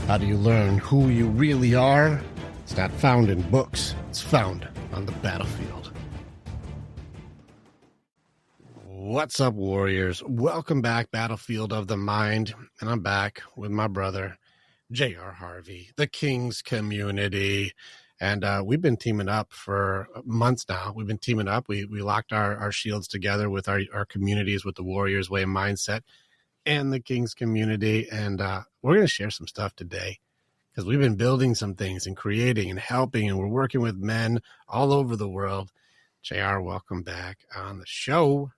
How do you learn who you really are? It's not found in books. It's found on the battlefield. What's up, warriors? Welcome back, Battlefield of the Mind. And I'm back with my brother, J.R. Harvey, the King's Community. And we've been teaming up for months now. We've been teaming up. We locked our shields together with our communities, with the Warriors Way Mindset and the King's Community. And we're going to share some stuff today because we've been building some things and creating and helping, and we're working with men all over the world. JR, welcome back on the show.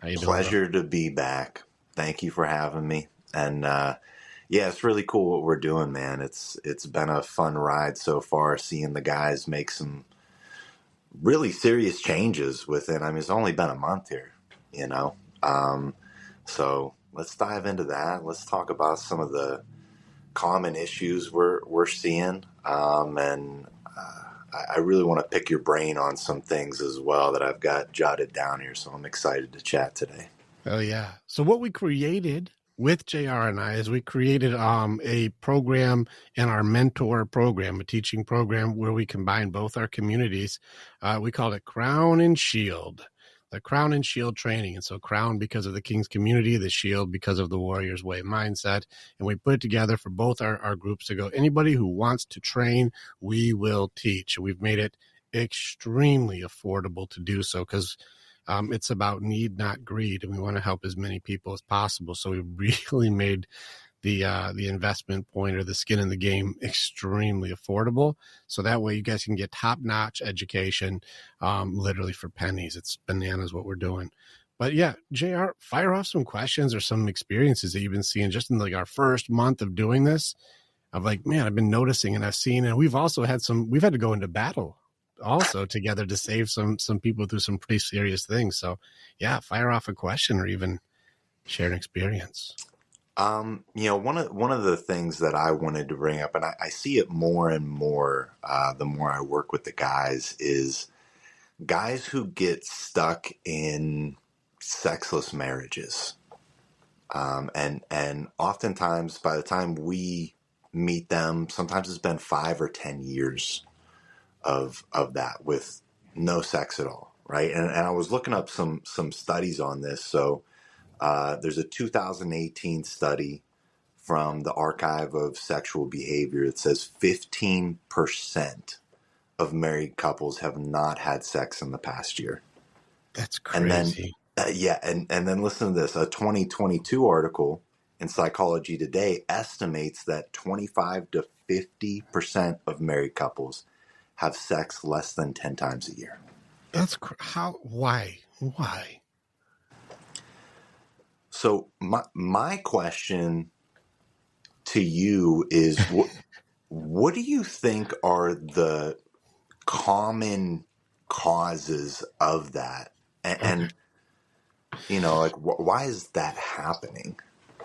How you doing, Pleasure to be back. Thank you for having me. And yeah, it's really cool what we're doing, man. It's been a fun ride so far, seeing the guys make some really serious changes within. I mean, it's only been a month here, you know. So let's dive into that. Let's talk about some of the common issues we're seeing, and I really want to pick your brain on some things as well that I've got jotted down here. So I'm excited to chat today. Oh yeah. So what we created with JR and I is we created a program in our mentor program, a teaching program where we combine both our communities. We called it Crown and Shield, the Crown and Shield training. And so Crown because of the King's Community, the Shield because of the Warriors Way Mindset. And we put it together for both our groups to go, anybody who wants to train, we will teach. We've made it extremely affordable to do so because it's about need, not greed. And we want to help as many people as possible. So we really made the investment point or the skin in the game extremely affordable. So that way you guys can get top-notch education literally for pennies. It's bananas what we're doing. But yeah, JR, fire off some questions or some experiences that you've been seeing just in like our first month of doing this. Of like, man, I've been noticing and I've seen, and we've also had we've had to go into battle also together to save some people through some pretty serious things. So yeah, fire off a question or even share an experience. You know, one of the things that I wanted to bring up, and I see it more and more the more I work with the guys, is guys who get stuck in sexless marriages. And oftentimes by the time we meet them, sometimes it's been 5 or 10 years of that with no sex at all, right? And I was looking up some studies on this. So there's a 2018 study from the Archive of Sexual Behavior that says 15% of married couples have not had sex in the past year. That's crazy. And then, and then listen to this. A 2022 article in Psychology Today estimates that 25 to 50% of married couples have sex less than 10 times a year. That's why? So my question to you is, what do you think are the common causes of that? And you know, like, why is that happening?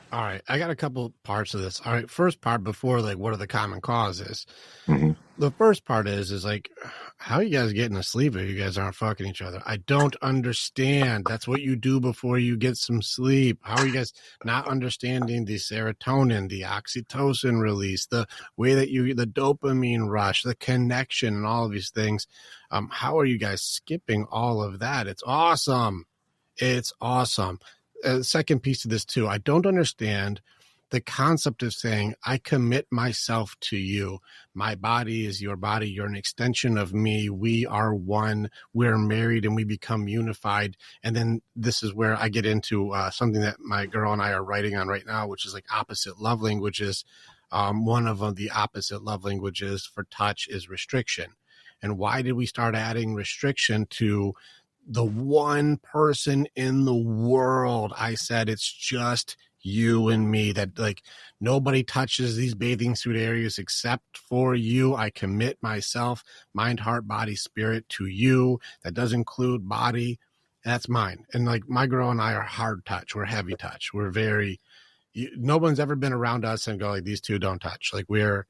All right. I got a couple parts of this. All right. First part before, like, what are the common causes? Mm-hmm. The first part is like, how are you guys getting to sleep if you guys aren't fucking each other? I don't understand. That's what you do before you get some sleep. How are you guys not understanding the serotonin, the oxytocin release, the way that the dopamine rush, the connection, and all of these things? How are you guys skipping all of that? It's awesome. It's awesome. Second piece to this too, I don't understand the concept of saying, I commit myself to you. My body is your body. You're an extension of me. We are one. We're married and we become unified. And then this is where I get into something that my girl and I are writing on right now, which is like opposite love languages. One of the opposite love languages for touch is restriction. And why did we start adding restriction to the one person in the world? I said, it's just you and me, that like nobody touches these bathing suit areas except for you. I commit myself, mind, heart, body, spirit to you. That does include body. That's mine. And like my girl and I are hard touch. We're heavy touch. We're no one's ever been around us and go like, these two don't touch. Like we're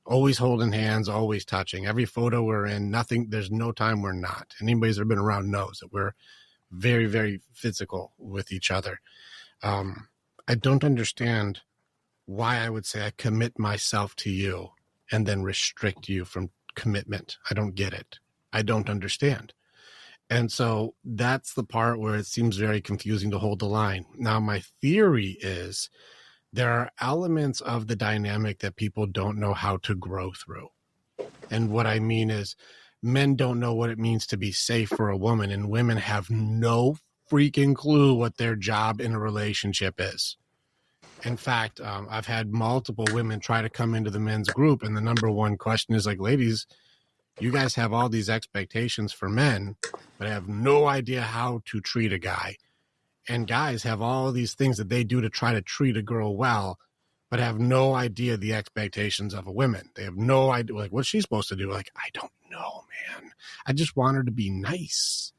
always holding hands, always touching. Every photo we're in, there's no time we're not. Anybody's ever been around knows that we're very, very physical with each other. I don't understand why I would say I commit myself to you and then restrict you from commitment. I don't get it. I don't understand. And so that's the part where it seems very confusing to hold the line. Now, my theory is there are elements of the dynamic that people don't know how to grow through. And what I mean is men don't know what it means to be safe for a woman, and women have no freaking clue what their job in a relationship is. In fact, I've had multiple women try to come into the men's group, and the number one question is like, ladies, you guys have all these expectations for men, but have no idea how to treat a guy. And guys have all these things that they do to try to treat a girl well, but have no idea the expectations of a woman. They have no idea, like, what's she supposed to do? Like, I don't know, man. I just want her to be nice,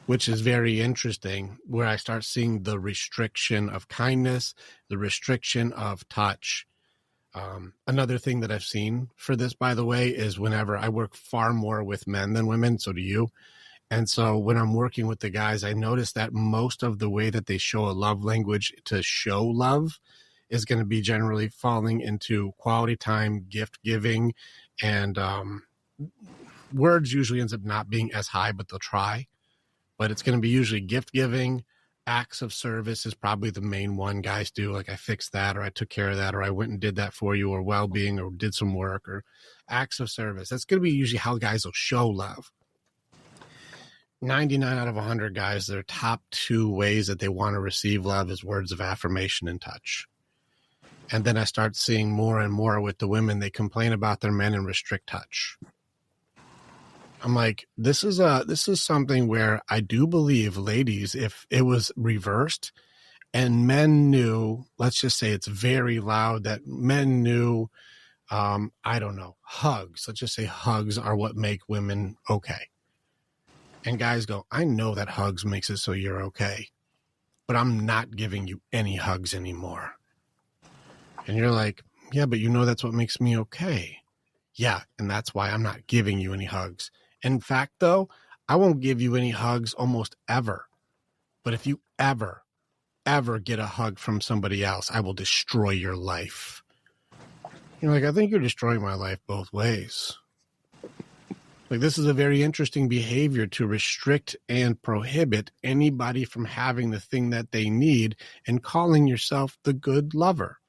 which is very interesting, where I start seeing the restriction of kindness, the restriction of touch. Another thing that I've seen for this, by the way, is whenever I work far more with men than women, so do you. And so when I'm working with the guys, I notice that most of the way that they show a love language to show love is going to be generally falling into quality time, gift giving, and words usually ends up not being as high, but they'll try. But it's going to be usually gift giving. Acts of service is probably the main one guys do. Like, I fixed that, or I took care of that, or I went and did that for you, or well-being, or did some work, or acts of service. That's going to be usually how guys will show love. 99 out of 100 guys, their top two ways that they want to receive love is words of affirmation and touch. And then I start seeing more and more with the women, they complain about their men and restrict touch. I'm like, this is something where I do believe, ladies, if it was reversed and men knew, let's just say it's very loud, that men knew, I don't know, hugs. Let's just say hugs are what make women okay. And guys go, I know that hugs makes it so you're okay, but I'm not giving you any hugs anymore. And you're like, yeah, but you know that's what makes me okay. Yeah, and that's why I'm not giving you any hugs. In fact, though, I won't give you any hugs almost ever. But if you ever get a hug from somebody else, I will destroy your life. You're like, I think you're destroying my life both ways. Like, this is a very interesting behavior to restrict and prohibit anybody from having the thing that they need and calling yourself the good lover.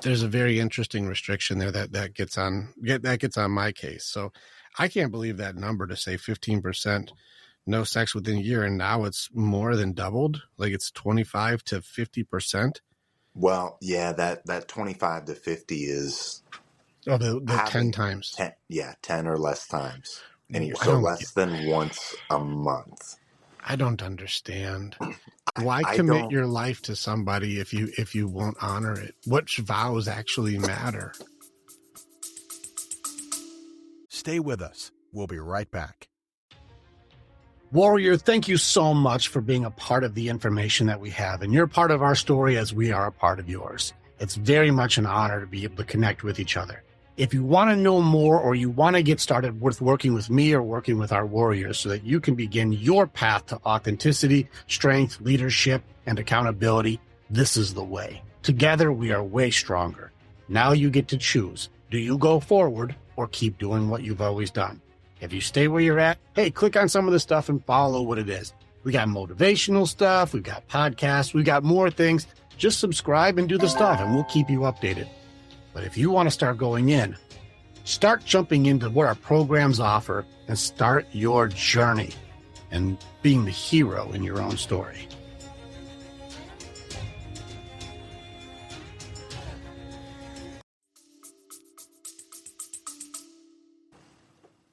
There's a very interesting restriction there that gets on my case. So I can't believe that number to say 15% no sex within a year, and now it's more than doubled. Like, it's 25 to 50%. Well, yeah, that 25 to 50 is the 10 times. 10 or less times in a year. So less than once a month. I don't understand. Why commit your life to somebody if you won't honor it? What vows actually matter? Stay with us. We'll be right back. Warrior, thank you so much for being a part of the information that we have. And you're part of our story as we are a part of yours. It's very much an honor to be able to connect with each other. If you want to know more, or you want to get started with working with me or working with our warriors so that you can begin your path to authenticity, strength, leadership, and accountability, this is the way. Together, we are way stronger. Now you get to choose. Do you go forward or keep doing what you've always done? If you stay where you're at, hey, click on some of the stuff and follow what it is. We got motivational stuff. We've got podcasts. We've got more things. Just subscribe and do the stuff, and we'll keep you updated. But if you want to start going in, start jumping into what our programs offer and start your journey and being the hero in your own story.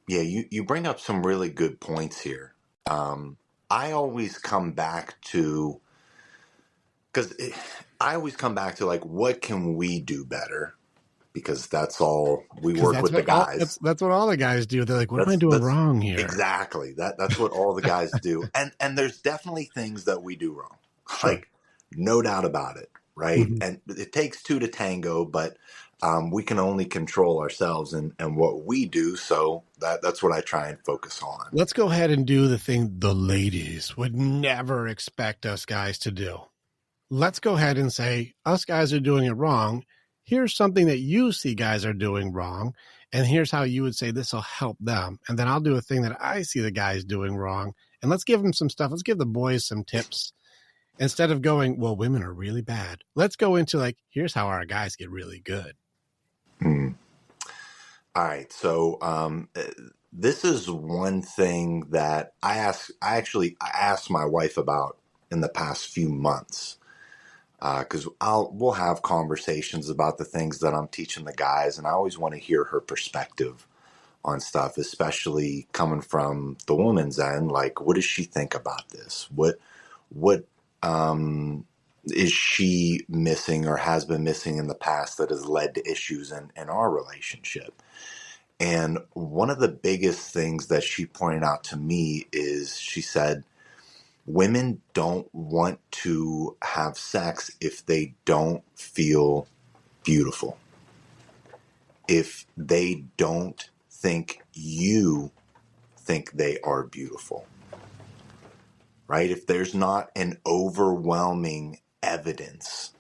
Yeah, you bring up some really good points here. I always come back to, like, what can we do better? Because that's all we work with the guys. That's what all the guys do. They're like, what am I doing wrong here? Exactly. That's what all the guys do. And there's definitely things that we do wrong. Sure. Like, no doubt about it. Right. Mm-hmm. And it takes two to tango, but we can only control ourselves and what we do. So that's what I try and focus on. Let's go ahead and do the thing the ladies would never expect us guys to do. let's go ahead and say us guys are doing it wrong. Here's something that you see guys are doing wrong. And here's how you would say this will help them. And then I'll do a thing that I see the guys doing wrong. And let's give them some stuff. Let's give the boys some tips. Instead of going, well, women are really bad. Let's go into like, here's how our guys get really good. Hmm. All right. So this is one thing that I asked my wife about in the past few months. Because we'll have conversations about the things that I'm teaching the guys, and I always want to hear her perspective on stuff, especially coming from the woman's end. Like, what does she think about this? What is she missing or has been missing in the past that has led to issues in our relationship? And one of the biggest things that she pointed out to me is she said, women don't want to have sex if they don't feel beautiful. If they don't think you think they are beautiful. Right? If there's not an overwhelming evidence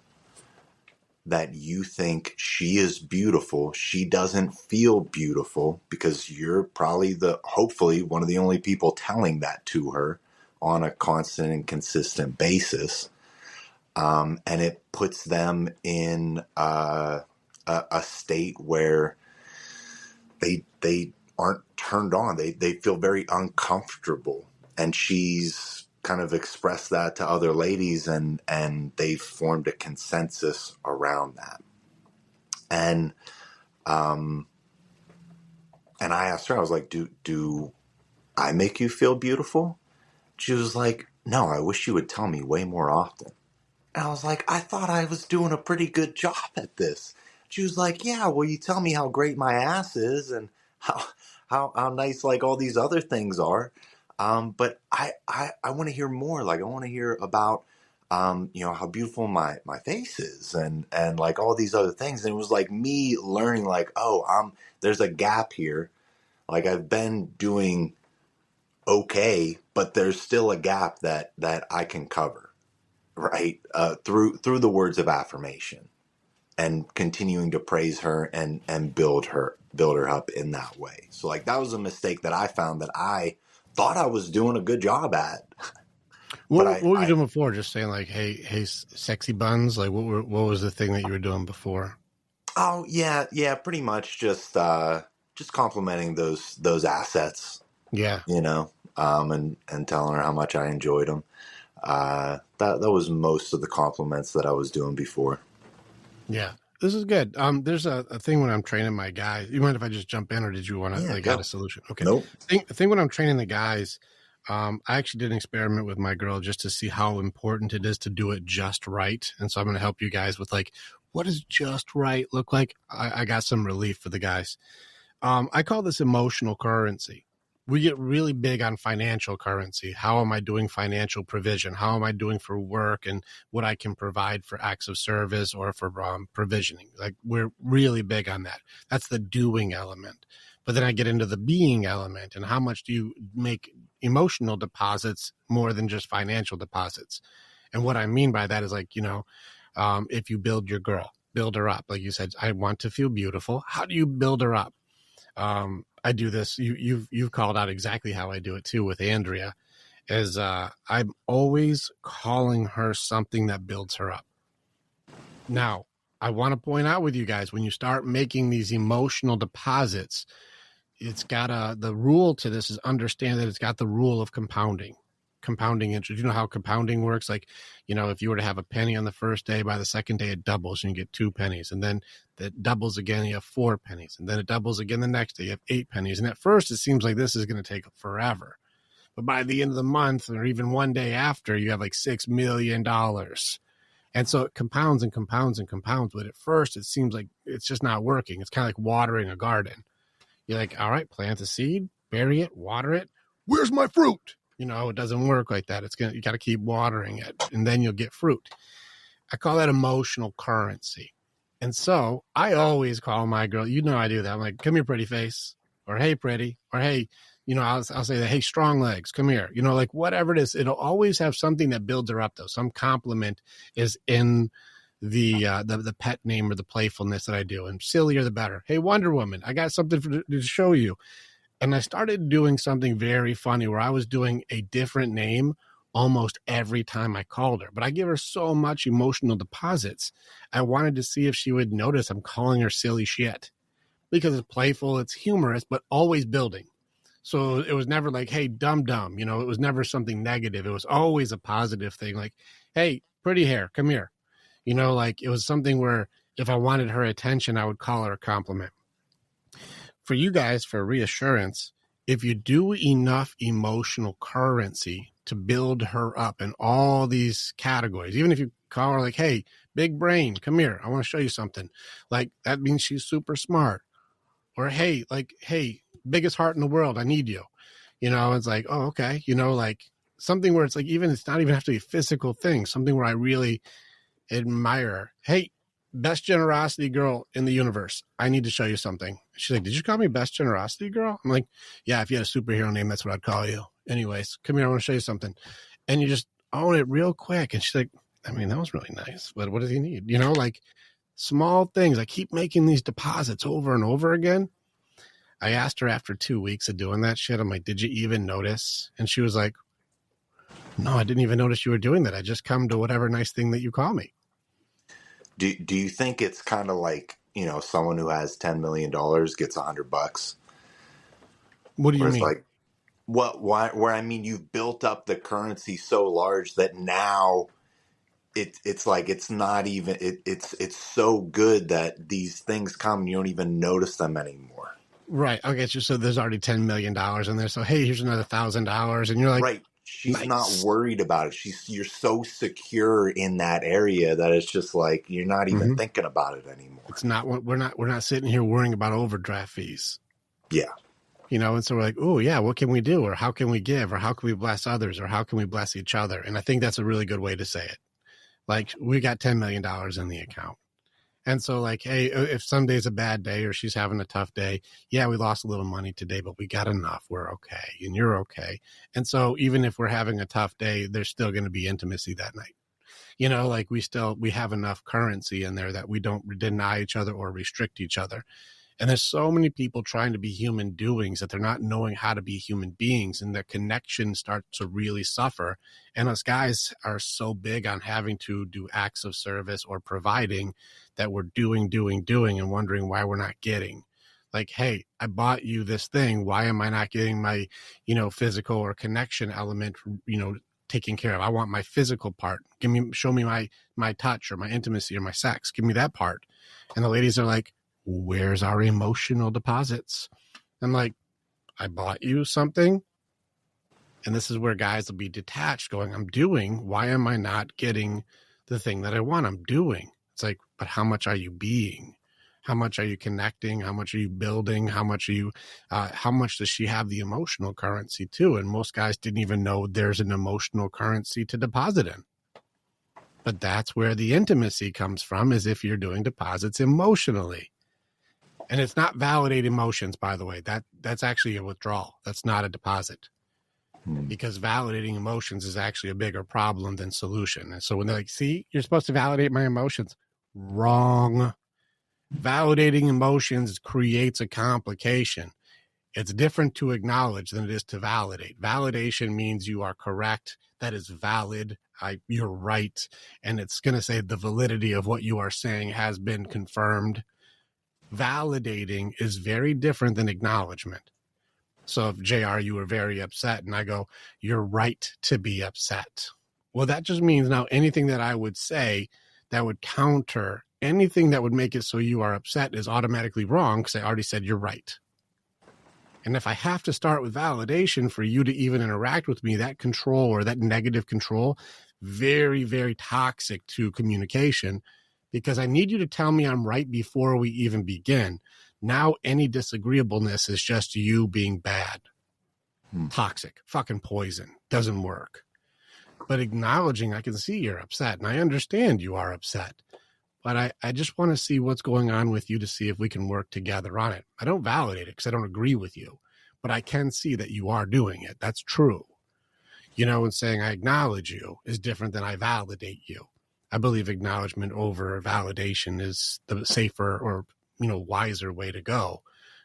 that you think she is beautiful, she doesn't feel beautiful because you're probably hopefully one of the only people telling that to her on a constant and consistent basis. And it puts them in a state where they aren't turned on. They feel very uncomfortable. And she's kind of expressed that to other ladies, and they've formed a consensus around that. And I asked her, I was like, do I make you feel beautiful? She was like, no, I wish you would tell me way more often. And I was like, I thought I was doing a pretty good job at this. She was like, yeah, well, you tell me how great my ass is and how nice like all these other things are. But I want to hear more. Like, I want to hear about, how beautiful my face is and like all these other things. And it was like me learning like, there's a gap here. Like, I've been doing okay, but there's still a gap that I can cover, right? Through the words of affirmation and continuing to praise her and build her up in that way. So like, that was a mistake that I found that I thought I was doing a good job at. What were you doing before? Just saying like, hey, sexy buns. Like, what was the thing that you were doing before? Oh yeah, pretty much just complimenting those assets. Yeah. And telling her how much I enjoyed them. That was most of the compliments that I was doing before. Yeah, this is good. There's a thing when I'm training my guys. You mind if I just jump in, or did you want to get a solution? Okay. Nope. Thing when I'm training the guys, I actually did an experiment with my girl just to see how important it is to do it just right. And so I'm going to help you guys with like, what does just right look like? I got some relief for the guys. I call this emotional currency. We get really big on financial currency. How am I doing financial provision? How am I doing for work and what I can provide for acts of service or for provisioning? Like, we're really big on that. That's the doing element. But then I get into the being element and how much do you make emotional deposits more than just financial deposits? And what I mean by that is like, if you build your girl, build her up. Like you said, I want to feel beautiful. How do you build her up? I do this. You've called out exactly how I do it too with Andrea. Is I'm always calling her something that builds her up. Now, I want to point out with you guys, when you start making these emotional deposits, it's got the rule to this is understand that it's got the rule of compounding interest. You know how compounding works? Like, if you were to have a penny on the first day, by the second day it doubles and you get 2 pennies. And then that doubles again, you have 4 pennies. And then it doubles again the next day, you have 8 pennies. And at first it seems like this is going to take forever. But by the end of the month or even one day after, you have like $6 million. And so it compounds and compounds and compounds. But at first it seems like it's just not working. It's kind of like watering a garden. You're like, all right, plant a seed, bury it, water it. Where's my fruit? It doesn't work like that. You got to keep watering it and then you'll get fruit. I call that emotional currency. And so I always call my girl, I do that. I'm like, come here, pretty face. or hey, pretty, or hey, I'll say that, hey, strong legs, come here, like whatever it is, it'll always have something that builds her up though. Some compliment is in the pet name or the playfulness that I do, and sillier the better. Hey, Wonder Woman, I got something to show you. And I started doing something very funny where I was doing a different name almost every time I called her, but I give her so much emotional deposits. I wanted to see if she would notice I'm calling her silly shit, because it's playful, it's humorous, but always building. So it was never like, hey, dumb, it was never something negative. It was always a positive thing. Like, hey, pretty hair, come here. Like it was something where if I wanted her attention, I would call her a compliment. For you guys, for reassurance, if you do enough emotional currency to build her up in all these categories, even if you call her like, hey, big brain, come here, I want to show you something. Like that means she's super smart. Or hey, biggest heart in the world, I need you. It's like, oh, okay. Like something where it's like, it's not even have to be a physical thing, something where I really admire her. Hey, best generosity girl in the universe, I need to show you something. She's like, did you call me best generosity girl? I'm like, yeah, if you had a superhero name, that's what I'd call you. Anyways, come here, I want to show you something. And you just own it real quick. And she's like, I mean, that was really nice, but what does he need? Like small things. I keep making these deposits over and over again. I asked her after 2 weeks of doing that shit, I'm like, did you even notice? And she was like, no, I didn't even notice you were doing that. I just come to whatever nice thing that you call me. Do you think it's kind of like, someone who has $10 million gets $100? What do you mean? Like, where I mean, you've built up the currency so large that now it's like, it's not even, it's so good that these things come and you don't even notice them anymore. Right. Okay. So there's already $10 million in there. So, hey, here's another $1,000. And you're like, right. She's nice. Not worried about it. You're so secure in that area that it's just like, you're not even thinking about it anymore. It's not what we're not sitting here worrying about overdraft fees. Yeah. And so we're like, oh yeah, what can we do? Or how can we give? Or how can we bless others? Or how can we bless each other? And I think that's a really good way to say it. Like, we got $10 million in the account. And so like, hey, if some day's a bad day or she's having a tough day, yeah, we lost a little money today, but we got enough. We're okay. And you're okay. And so even if we're having a tough day, there's still going to be intimacy that night. Like we have enough currency in there that we don't deny each other or restrict each other. And there's so many people trying to be human doings that they're not knowing how to be human beings, and their connection starts to really suffer. And us guys are so big on having to do acts of service or providing that we're doing and wondering why we're not getting. Like, hey, I bought you this thing. Why am I not getting my, physical or connection element, taken care of? I want my physical part. Show me my touch or my intimacy or my sex. Give me that part. And the ladies are like, where's our emotional deposits? I'm like, I bought you something. And this is where guys will be detached going, I'm doing, why am I not getting the thing that I want? I'm doing. It's like, but how much are you being? How much are you connecting? How much are you building? How much does she have the emotional currency too? And most guys didn't even know there's an emotional currency to deposit in. But that's where the intimacy comes from, is if you're doing deposits emotionally. And it's not validate emotions, by the way. That's actually a withdrawal. That's not a deposit. Because validating emotions is actually a bigger problem than solution. And so when they're like, see, you're supposed to validate my emotions. Wrong. Validating emotions creates a complication. It's different to acknowledge than it is to validate. Validation means you are correct. That is valid. You're right. And it's going to say the validity of what you are saying has been confirmed. Validating is very different than acknowledgement. So if JR, you were very upset and I go, you're right to be upset. Well, that just means now anything that I would say that would counter anything that would make it so you are upset is automatically wrong, because I already said you're right. And if I have to start with validation for you to even interact with me, that control or that negative control, very, very toxic to communication, because I need you to tell me I'm right before we even begin. Now any disagreeableness is just you being bad. Toxic, fucking poison, doesn't work. But acknowledging, I can see you're upset and I understand you are upset, but I just want to see what's going on with you to see if we can work together on it. I don't validate it because I don't agree with you, but I can see that you are doing it. That's true. You know, and saying I acknowledge you is different than I validate you. I believe acknowledgement over validation is the safer or, you know, wiser way to go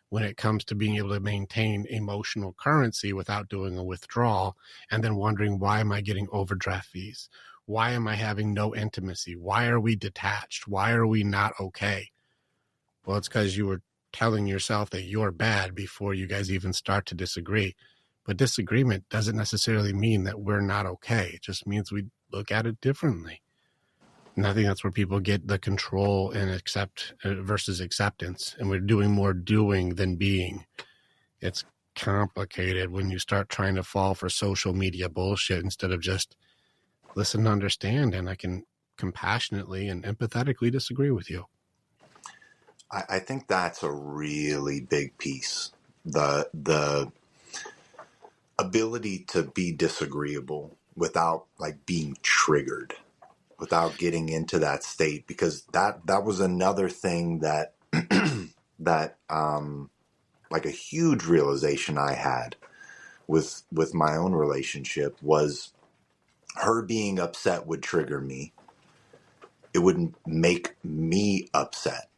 when it comes to being able to maintain emotional currency without doing a withdrawal and then wondering, why am I getting overdraft fees? Why am I having no intimacy? Why are we detached? Why are we not okay? Well, it's because you were telling yourself that you're bad before you guys even start to disagree. But disagreement doesn't necessarily mean that we're not okay. It just means we look at it differently. And I think that's where people get the control and accept versus acceptance. And we're doing more doing than being. It's complicated when you start trying to fall for social media bullshit instead of just listen to understand. And I can compassionately and empathetically disagree with you. I think that's a really big piece. The ability to be disagreeable without like being triggered, without getting into that state, because that was another thing that that like a huge realization I had with my own relationship was her being upset would trigger me. It would make me upset.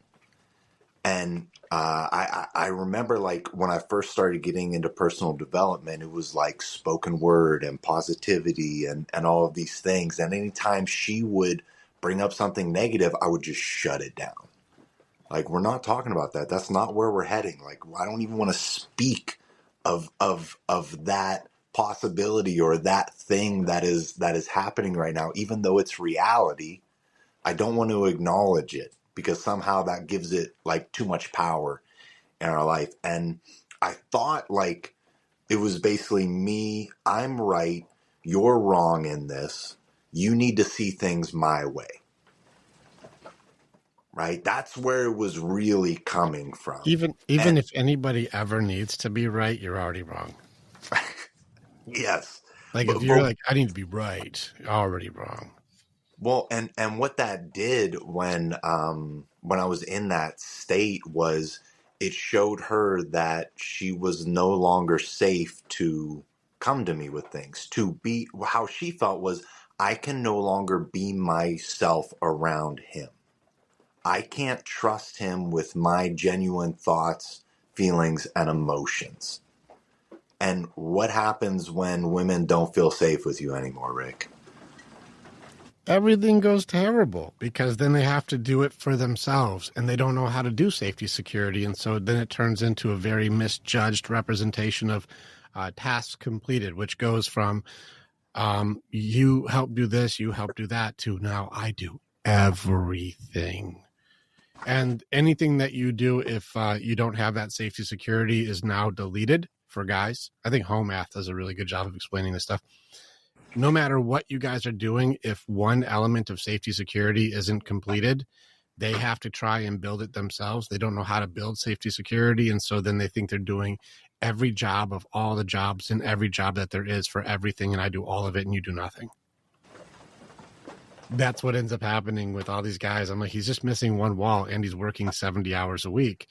And I remember like when I first started getting into personal development, it was like spoken word and positivity and all of these things. And anytime she would bring up something negative, I would just shut it down. Like, we're not talking about that. That's not where we're heading. Like, I don't even want to speak of that possibility or that thing that is happening right now, even though it's reality. I don't want to acknowledge it because somehow that gives it like too much power in our life. And I thought like it was basically me, I'm right, you're wrong in this. You need to see things my way. Right? That's where it was really coming from. Even if anybody ever needs to be right, you're already wrong. Yes. Like if But you're like, I need to be right, you're already wrong. well, and what that did when I was in that state was it showed her that she was no longer safe to come to me with things. To be how she felt was I can no longer be myself around him. I can't trust him with my genuine thoughts, feelings, and emotions. And what happens when women don't feel safe with you anymore, Rick? Everything goes terrible because then they have to do it for themselves and they don't know how to do safety security. And so then it turns into a very misjudged representation of tasks completed, which goes from you help do this, you help do that, to now I do everything. And anything that you do, if you don't have that safety security, is now deleted for guys. I think Home Math does a really good job of explaining this stuff. No matter what you guys are doing, if one element of safety security isn't completed, they have to try and build it themselves. They don't know how to build safety security. And so then they think they're doing every job of all the jobs and every job that there is for everything. And I do all of it and you do nothing. That's what ends up happening with all these guys. I'm like, he's just missing one wall and he's working 70 hours a week.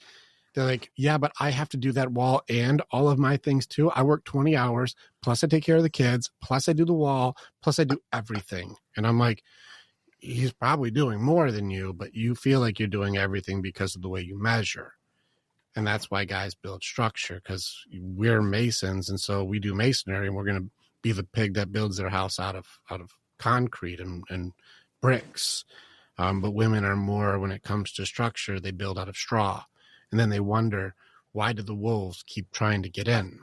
They're like, yeah, but I have to do that wall and all of my things too. I work 20 hours, plus I take care of the kids, plus I do the wall, plus I do everything. And I'm like, he's probably doing more than you, but you feel like you're doing everything because of the way you measure. And that's why guys build structure, because we're masons. And so we do masonry and we're going to be the pig that builds their house out of concrete and bricks. But women are more, when it comes to structure, they build out of straw. And then they wonder, why do the wolves keep trying to get in?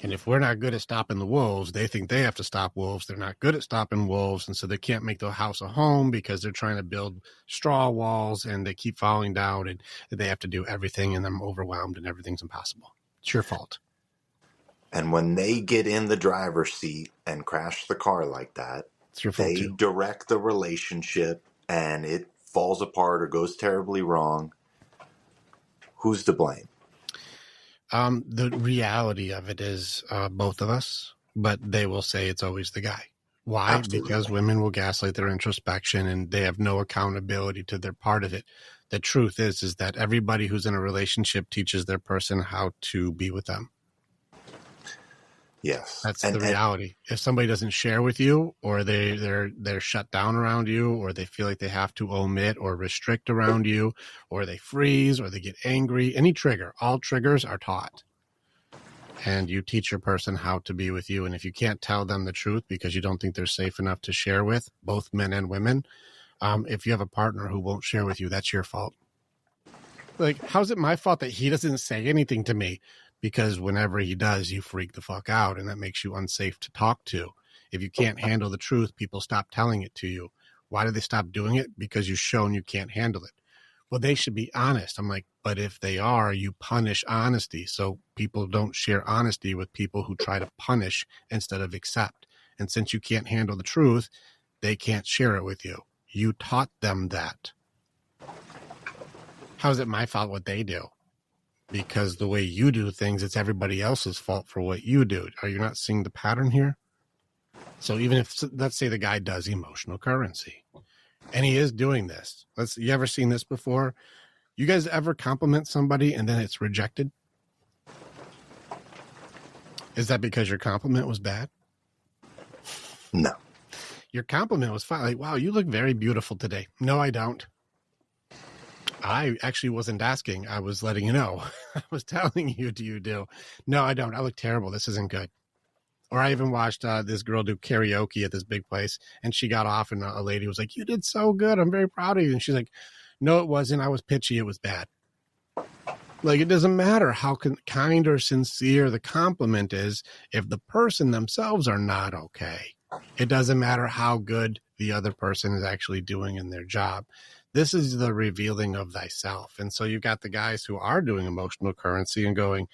And if we're not good at stopping the wolves, they think they have to stop wolves. They're not good at stopping wolves. And so they can't make the house a home because they're trying to build straw walls and they keep falling down and they have to do everything and I'm overwhelmed and everything's impossible. It's your fault. And when they get in the driver's seat and crash the car like that, it's your fault they too. Direct the relationship and it falls apart or goes terribly wrong. Who's to blame? The reality of it is both of us, but they will say it's always the guy. Why? Absolutely. Because women will gaslight their introspection and they have no accountability to their part of it. The truth is that everybody who's in a relationship teaches their person how to be with them. Yes. That's And the reality. If somebody doesn't share with you, or they're shut down around you, or they feel like they have to omit or restrict around you, or they freeze, or they get angry, any trigger, all triggers are taught. And you teach your person how to be with you. And if you can't tell them the truth because you don't think they're safe enough to share with, both men and women, if you have a partner who won't share with you, that's your fault. Like, how's it my fault that he doesn't say anything to me? Because whenever he does, you freak the fuck out, and that makes you unsafe to talk to. If you can't handle the truth, people stop telling it to you. Why do they stop doing it? Because you've shown you can't handle it. Well, they should be honest. I'm like, but if they are, you punish honesty. So people don't share honesty with people who try to punish instead of accept. And since you can't handle the truth, they can't share it with you. You taught them that. How is it my fault what they do? Because the way you do things, it's everybody else's fault for what you do. Are you not seeing the pattern here? So even if, let's say the guy does emotional currency and he is doing this. You ever seen this before? You guys ever compliment somebody and then it's rejected? Is that because your compliment was bad? no. Your compliment was fine. Like, wow, you look very beautiful today. No, I don't. I actually wasn't asking. I was letting you know. I was telling you, do you do? No, I don't. I look terrible. This isn't good. Or I even watched this girl do karaoke at this big place, and she got off, and a lady was like, you did so good. I'm very proud of you. And she's like, no, it wasn't. I was pitchy. It was bad. Like, it doesn't matter how kind or sincere the compliment is if the person themselves are not okay. It doesn't matter how good the other person is actually doing in their job. This is the revealing of thyself. And so you've got the guys who are doing emotional currency and going,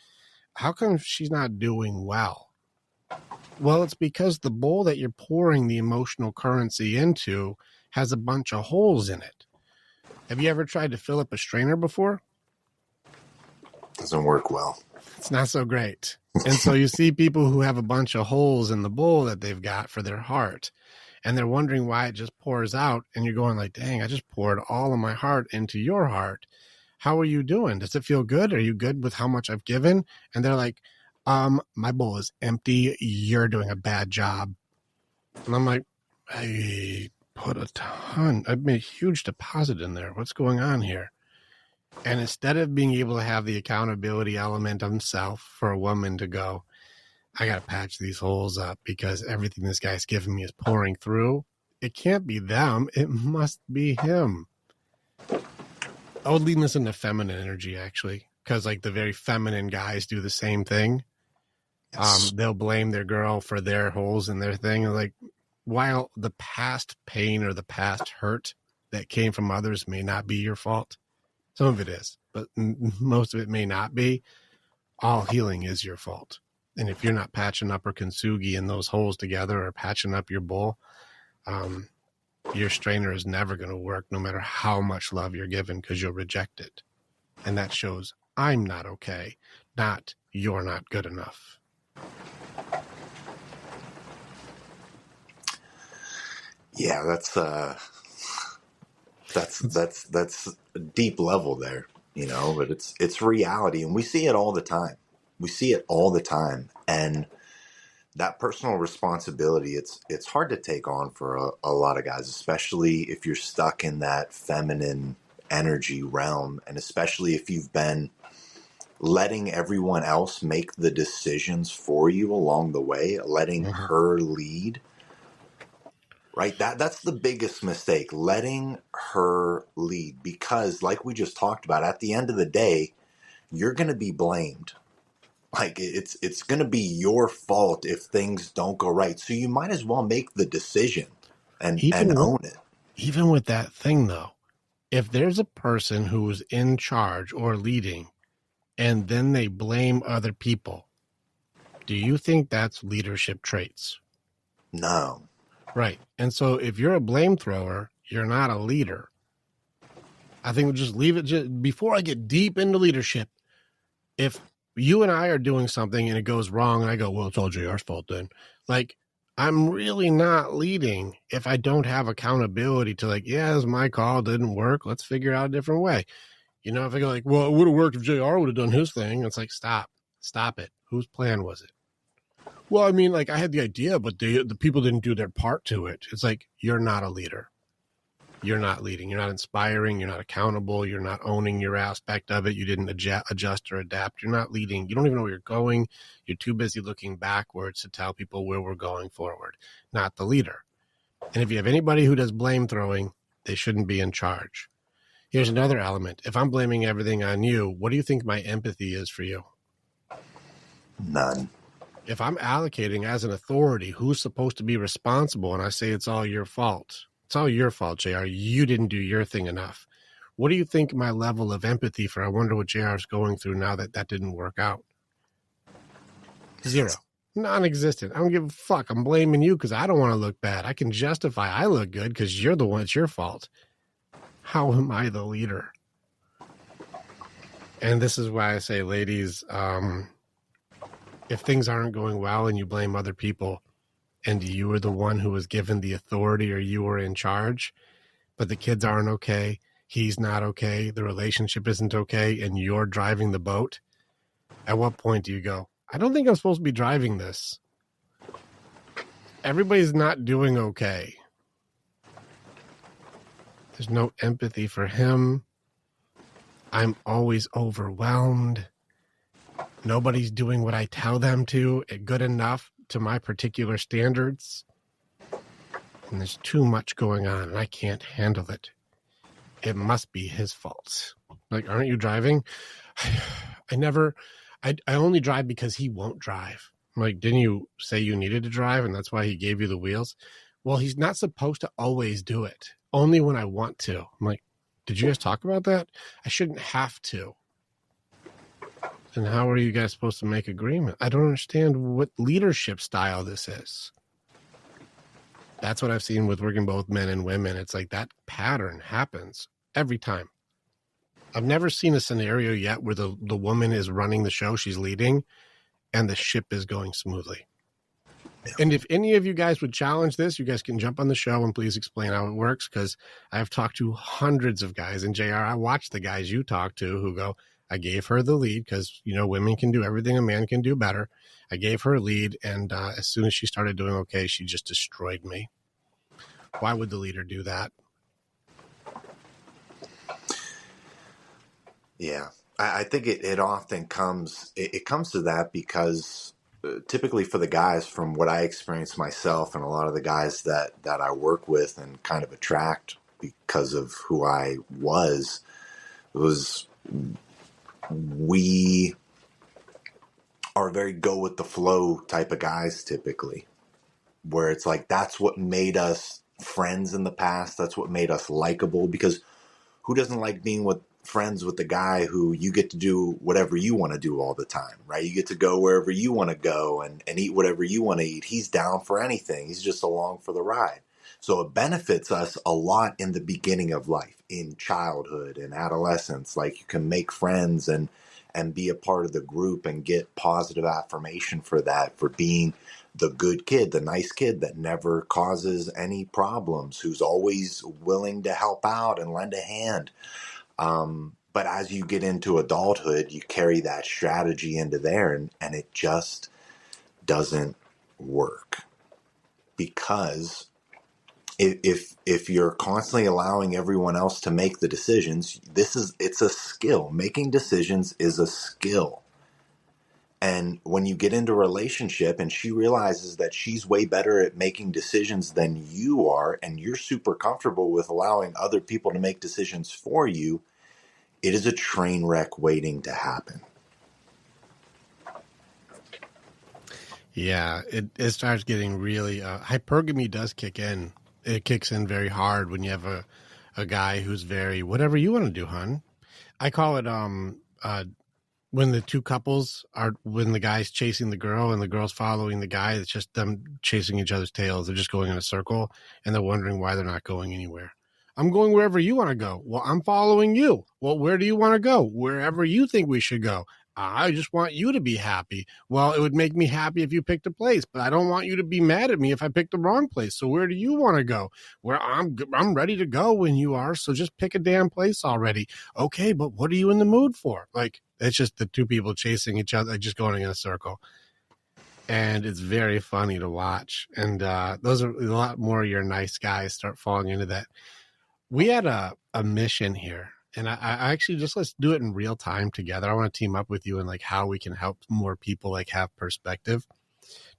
how come she's not doing well? Well, it's because the bowl that you're pouring the emotional currency into has a bunch of holes in it. Have you ever tried to fill up a strainer before? Doesn't work well. It's not so great. And so you see people who have a bunch of holes in the bowl that they've got for their heart. And they're wondering why it just pours out. And you're going like, dang, I just poured all of my heart into your heart. How are you doing? Does it feel good? Are you good with how much I've given? And they're like, my bowl is empty. You're doing a bad job. And I'm like, I made a huge deposit in there. What's going on here? And instead of being able to have the accountability element of himself for a woman to go, I got to patch these holes up because everything this guy's giving me is pouring through. It can't be them. It must be him. I would lead this into feminine energy, actually, because like the very feminine guys do the same thing. Yes. They'll blame their girl for their holes in their thing. Like, while the past pain or the past hurt that came from others may not be your fault, some of it is, but most of it may not be. All healing is your fault. And if you're not patching up or kintsugi in those holes together or patching up your bowl, your strainer is never going to work no matter how much love you're given because you'll reject it. And that shows I'm not okay, not you're not good enough. Yeah, that's a deep level there, but it's reality, and we see it all the time. And that personal responsibility, it's hard to take on for a lot of guys, especially if you're stuck in that feminine energy realm, and especially if you've been letting everyone else make the decisions for you along the way, letting her lead. Right? That's the biggest mistake, letting her lead, because like we just talked about, at the end of the day, you're going to be blamed. Like it's going to be your fault if things don't go right. So you might as well make the decision and own it. Even with that thing though, if there's a person who's in charge or leading and then they blame other people, do you think that's leadership traits? No. Right. And so if you're a blame thrower, you're not a leader. I think we'll just leave it before I get deep into leadership. If you and I are doing something and it goes wrong and I go, well, it's all JR's fault then. Like, I'm really not leading if I don't have accountability to like, yeah, it's my call, it didn't work. Let's figure out a different way. You know, if I go like, well, it would have worked if JR would have done his thing. It's like, stop it. Whose plan was it? Well, I mean, like I had the idea, but the people didn't do their part to it. It's like, you're not a leader. You're not leading. You're not inspiring. You're not accountable. You're not owning your aspect of it. You didn't adjust or adapt. You're not leading. You don't even know where you're going. You're too busy looking backwards to tell people where we're going forward, not the leader. And if you have anybody who does blame throwing, they shouldn't be in charge. Here's another element. If I'm blaming everything on you, what do you think my empathy is for you? None. If I'm allocating as an authority who's supposed to be responsible and I say it's all your fault, it's all your fault, JR. You didn't do your thing enough. What do you think my level of empathy for? I wonder what JR is going through now that didn't work out. 0. Non-existent. I don't give a fuck. I'm blaming you because I don't want to look bad. I can justify I look good because you're the one. It's your fault. How am I the leader? And this is why I say, ladies, if things aren't going well and you blame other people and you were the one who was given the authority or you were in charge, but the kids aren't okay, he's not okay, the relationship isn't okay, and you're driving the boat, at what point do you go, I don't think I'm supposed to be driving this? Everybody's not doing okay. There's no empathy for him. I'm always overwhelmed. Nobody's doing what I tell them to, good enough to my particular standards. And there's too much going on, and I can't handle it. It must be his fault. Like, aren't you driving? I only drive because he won't drive. I'm like, didn't you say you needed to drive, and that's why he gave you the wheels? Well, he's not supposed to always do it. Only when I want to. I'm like, did you guys talk about that? I shouldn't have to. And how are you guys supposed to make agreement? I don't understand what leadership style this is. That's what I've seen with working both men and women. It's like that pattern happens every time. I've never seen a scenario yet where the woman is running the show, she's leading, and the ship is going smoothly. And if any of you guys would challenge this, you guys can jump on the show and please explain how it works, because I've talked to hundreds of guys. And JR, I watch the guys you talk to who go, I gave her the lead because, you know, women can do everything a man can do better. I gave her a lead, and as soon as she started doing okay, she just destroyed me. Why would the leader do that? Yeah, I think it often comes to that because typically for the guys, from what I experienced myself and a lot of the guys that I work with and kind of attract because of who I was we are very go with the flow type of guys typically, where it's like that's what made us friends in the past. That's what made us likable, because who doesn't like being friends with the guy who you get to do whatever you want to do all the time, right? You get to go wherever you want to go and eat whatever you want to eat. He's down for anything. He's just along for the ride. So it benefits us a lot in the beginning of life, in childhood and adolescence. Like, you can make friends and be a part of the group and get positive affirmation for that, for being the good kid, the nice kid that never causes any problems, who's always willing to help out and lend a hand. But as you get into adulthood, you carry that strategy into there, and it just doesn't work, because if you're constantly allowing everyone else to make the decisions, it's a skill. Making decisions is a skill. And when you get into a relationship and she realizes that she's way better at making decisions than you are, and you're super comfortable with allowing other people to make decisions for you, it is a train wreck waiting to happen. Yeah, it starts getting really, hypergamy does kick in. It kicks in very hard when you have a guy who's very, whatever you want to do, hon. I call it, when the two couples when the guy's chasing the girl and the girl's following the guy, it's just them chasing each other's tails. They're just going in a circle and they're wondering why they're not going anywhere. I'm going wherever you want to go. Well, I'm following you. Well, where do you want to go? Wherever you think we should go. I just want you to be happy. Well, it would make me happy if you picked a place, but I don't want you to be mad at me if I picked the wrong place. So where do you want to go? Where I'm ready to go when you are. So just pick a damn place already. Okay, but what are you in the mood for? Like, it's just the two people chasing each other, just going in a circle. And it's very funny to watch. And those are a lot more of your nice guys start falling into that. We had a mission here, and I actually just, let's do it in real time together. I want to team up with you and like how we can help more people like have perspective.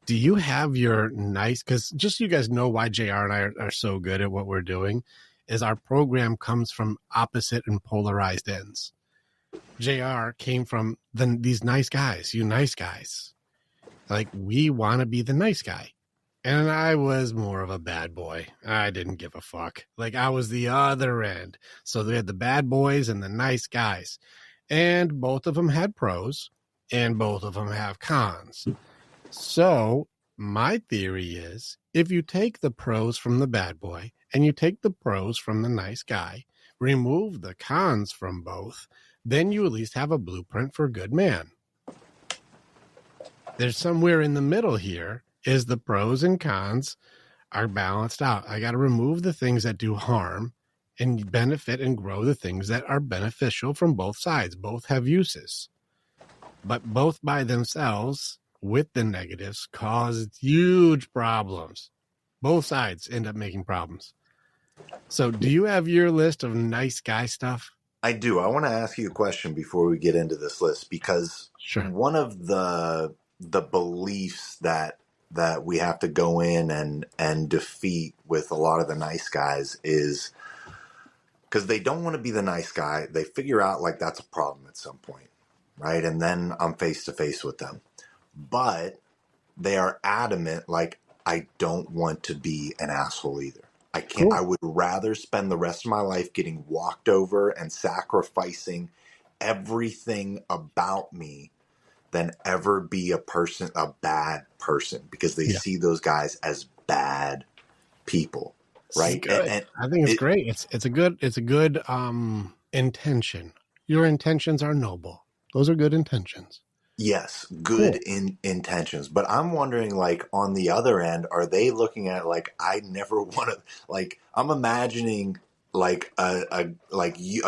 Do you have your nice, because just so you guys know why JR and I are so good at what we're doing, is our program comes from opposite and polarized ends. JR came from these nice guys, you nice guys. Like, we want to be the nice guy. And I was more of a bad boy. I didn't give a fuck. Like, I was the other end. So they had the bad boys and the nice guys. And both of them had pros, and both of them have cons. So my theory is, if you take the pros from the bad boy and you take the pros from the nice guy, remove the cons from both, then you at least have a blueprint for a good man. There's somewhere in the middle here is the pros and cons are balanced out. I got to remove the things that do harm and benefit and grow the things that are beneficial from both sides. Both have uses, but both by themselves with the negatives cause huge problems. Both sides end up making problems. So do you have your list of nice guy stuff? I do. I want to ask you a question before we get into this list, because one of the beliefs that we have to go in and defeat with a lot of the nice guys is because they don't want to be the nice guy. They figure out like that's a problem at some point, right? And then I'm face to face with them. But they are adamant, like, I don't want to be an asshole either. I can't. Cool. I would rather spend the rest of my life getting walked over and sacrificing everything about me than ever be a bad person, because they see those guys as bad people, right? And I think it's great. It's a good intention. Your intentions are noble. Those are good intentions. Yes, good intentions. But I'm wondering, like, on the other end, are they looking at like, I never want to, like, I'm imagining like a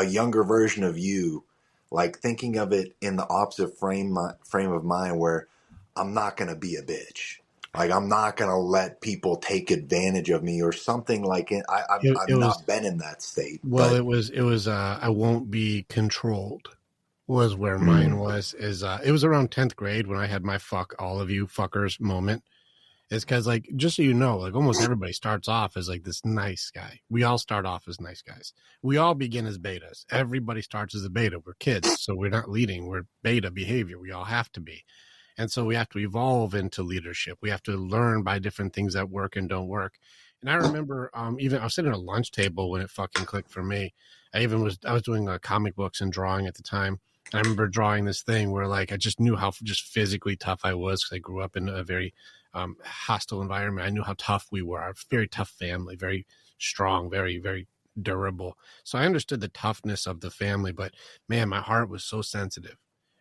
younger version of you, like thinking of it in the opposite frame of mind, where I'm not going to be a bitch. Like, I'm not going to let people take advantage of me or something like it. I've not been in that state. Well, but it was I won't be controlled was where mine was. It was around 10th grade when I had my fuck all of you fuckers moment. Is because, like, just so you know, like, almost everybody starts off as like this nice guy. We all start off as nice guys. We all begin as betas. Everybody starts as a beta. We're kids, so we're not leading. We're beta behavior. We all have to be. And so we have to evolve into leadership. We have to learn by different things that work and don't work. And I remember even I was sitting at a lunch table when it fucking clicked for me. I was doing comic books and drawing at the time. And I remember drawing this thing where, like, I just knew how just physically tough I was, because I grew up in a very hostile environment. I knew how tough we were. A very tough family, very strong, very, very durable. So I understood the toughness of the family, but man, my heart was so sensitive.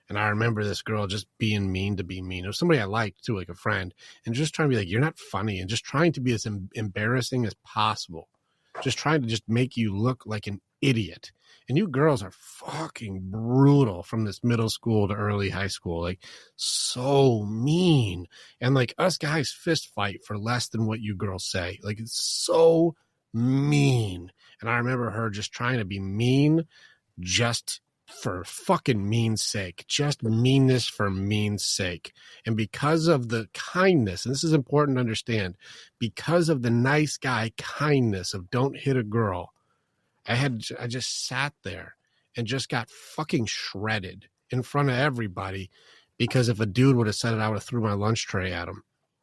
And I remember this girl just being mean to be mean. It was somebody I liked too, like a friend, and just trying to be like, you're not funny, and just trying to be as embarrassing as possible. Just trying to just make you look like an idiot. And you girls are fucking brutal from this middle school to early high school. Like, so mean. And like, us guys fist fight for less than what you girls say. Like, it's so mean. And I remember her just trying to be mean just for fucking mean's sake, just meanness for mean's sake. And because of the kindness, and this is important to understand, because of the nice guy kindness of don't hit a girl, I just sat there and just got fucking shredded in front of everybody, because if a dude would have said it, I would have threw my lunch tray at him.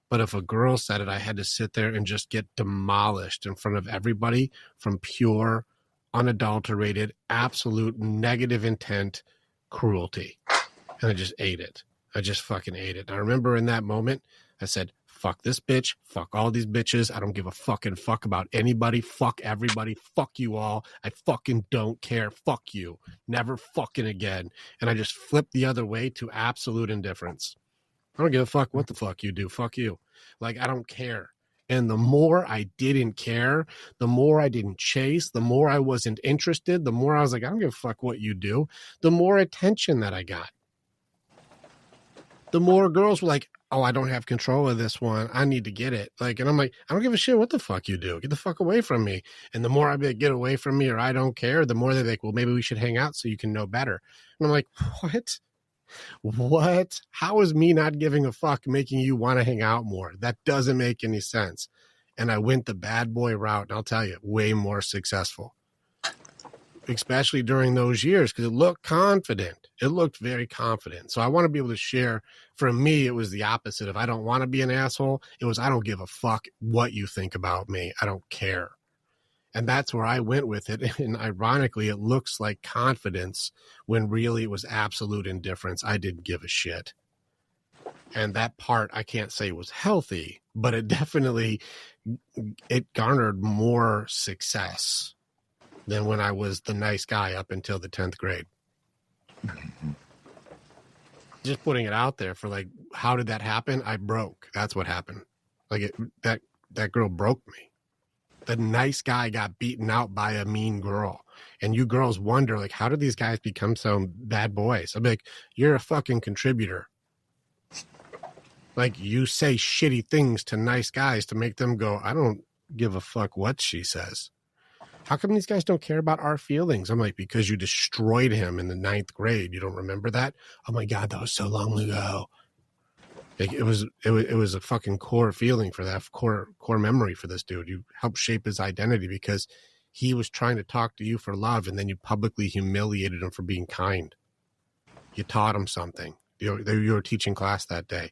But if a girl said it, I had to sit there and just get demolished in front of everybody from pure, unadulterated, absolute negative intent cruelty. And I just ate it. I just fucking ate it. And I remember in that moment, I said, fuck this bitch, fuck all these bitches. I don't give a fucking fuck about anybody. Fuck everybody. Fuck you all. I fucking don't care. Fuck you. Never fucking again. And I just flipped the other way to absolute indifference. I don't give a fuck what the fuck you do. Fuck you. Like, I don't care. And the more I didn't care, the more I didn't chase, the more I wasn't interested, the more I was like, I don't give a fuck what you do, the more attention that I got. The more girls were like, oh, I don't have control of this one. I need to get it. Like, and I'm like, I don't give a shit what the fuck you do. Get the fuck away from me. And the more I be like, get away from me or I don't care, the more they're like, well, maybe we should hang out so you can know better. And I'm like, what? What? How is me not giving a fuck making you want to hang out more? That doesn't make any sense. And I went the bad boy route, and I'll tell you, way more successful, especially during those years, because it looked confident. It looked very confident. So I want to be able to share. For me, it was the opposite of I don't want to be an asshole. It was I don't give a fuck what you think about me. I don't care. And that's where I went with it. And ironically, it looks like confidence when really it was absolute indifference. I didn't give a shit. And that part I can't say was healthy, but it definitely, it garnered more success than when I was the nice guy up until the 10th grade. Just putting it out there for like, how did that happen? I broke. That's what happened. Like that girl broke me. The nice guy got beaten out by a mean girl. And you girls wonder, like, how did these guys become so bad boys? I'm like, you're a fucking contributor. Like, you say shitty things to nice guys to make them go, I don't give a fuck what she says. How come these guys don't care about our feelings? I'm like, because you destroyed him in the 9th grade. You don't remember that? Oh my God, that was so long ago. Like, it was a fucking core feeling for that, core memory for this dude. You helped shape his identity because he was trying to talk to you for love, and then you publicly humiliated him for being kind. You taught him something. You were teaching class that day,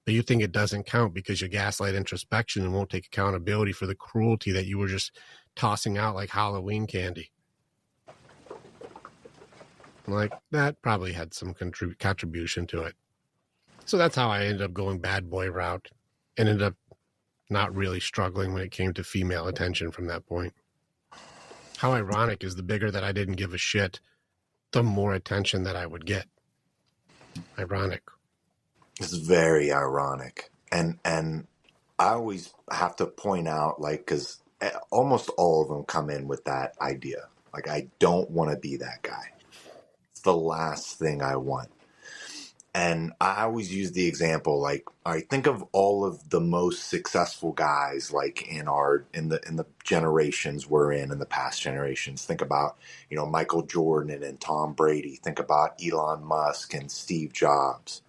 but you think it doesn't count because you gaslight introspection and won't take accountability for the cruelty that you were just tossing out like Halloween candy. I'm like, that probably had some contribution to it. So that's how I ended up going bad boy route and ended up not really struggling when it came to female attention from that point. How ironic is the bigger that I didn't give a shit, the more attention that I would get. Ironic. It's very ironic. And I always have to point out, like, because almost all of them come in with that idea. Like, I don't want to be that guy. It's the last thing I want. And I always use the example, like, all right, think of all of the most successful guys, like in the generations we're in the past generations. Think about, Michael Jordan and Tom Brady. Think about Elon Musk and Steve Jobs.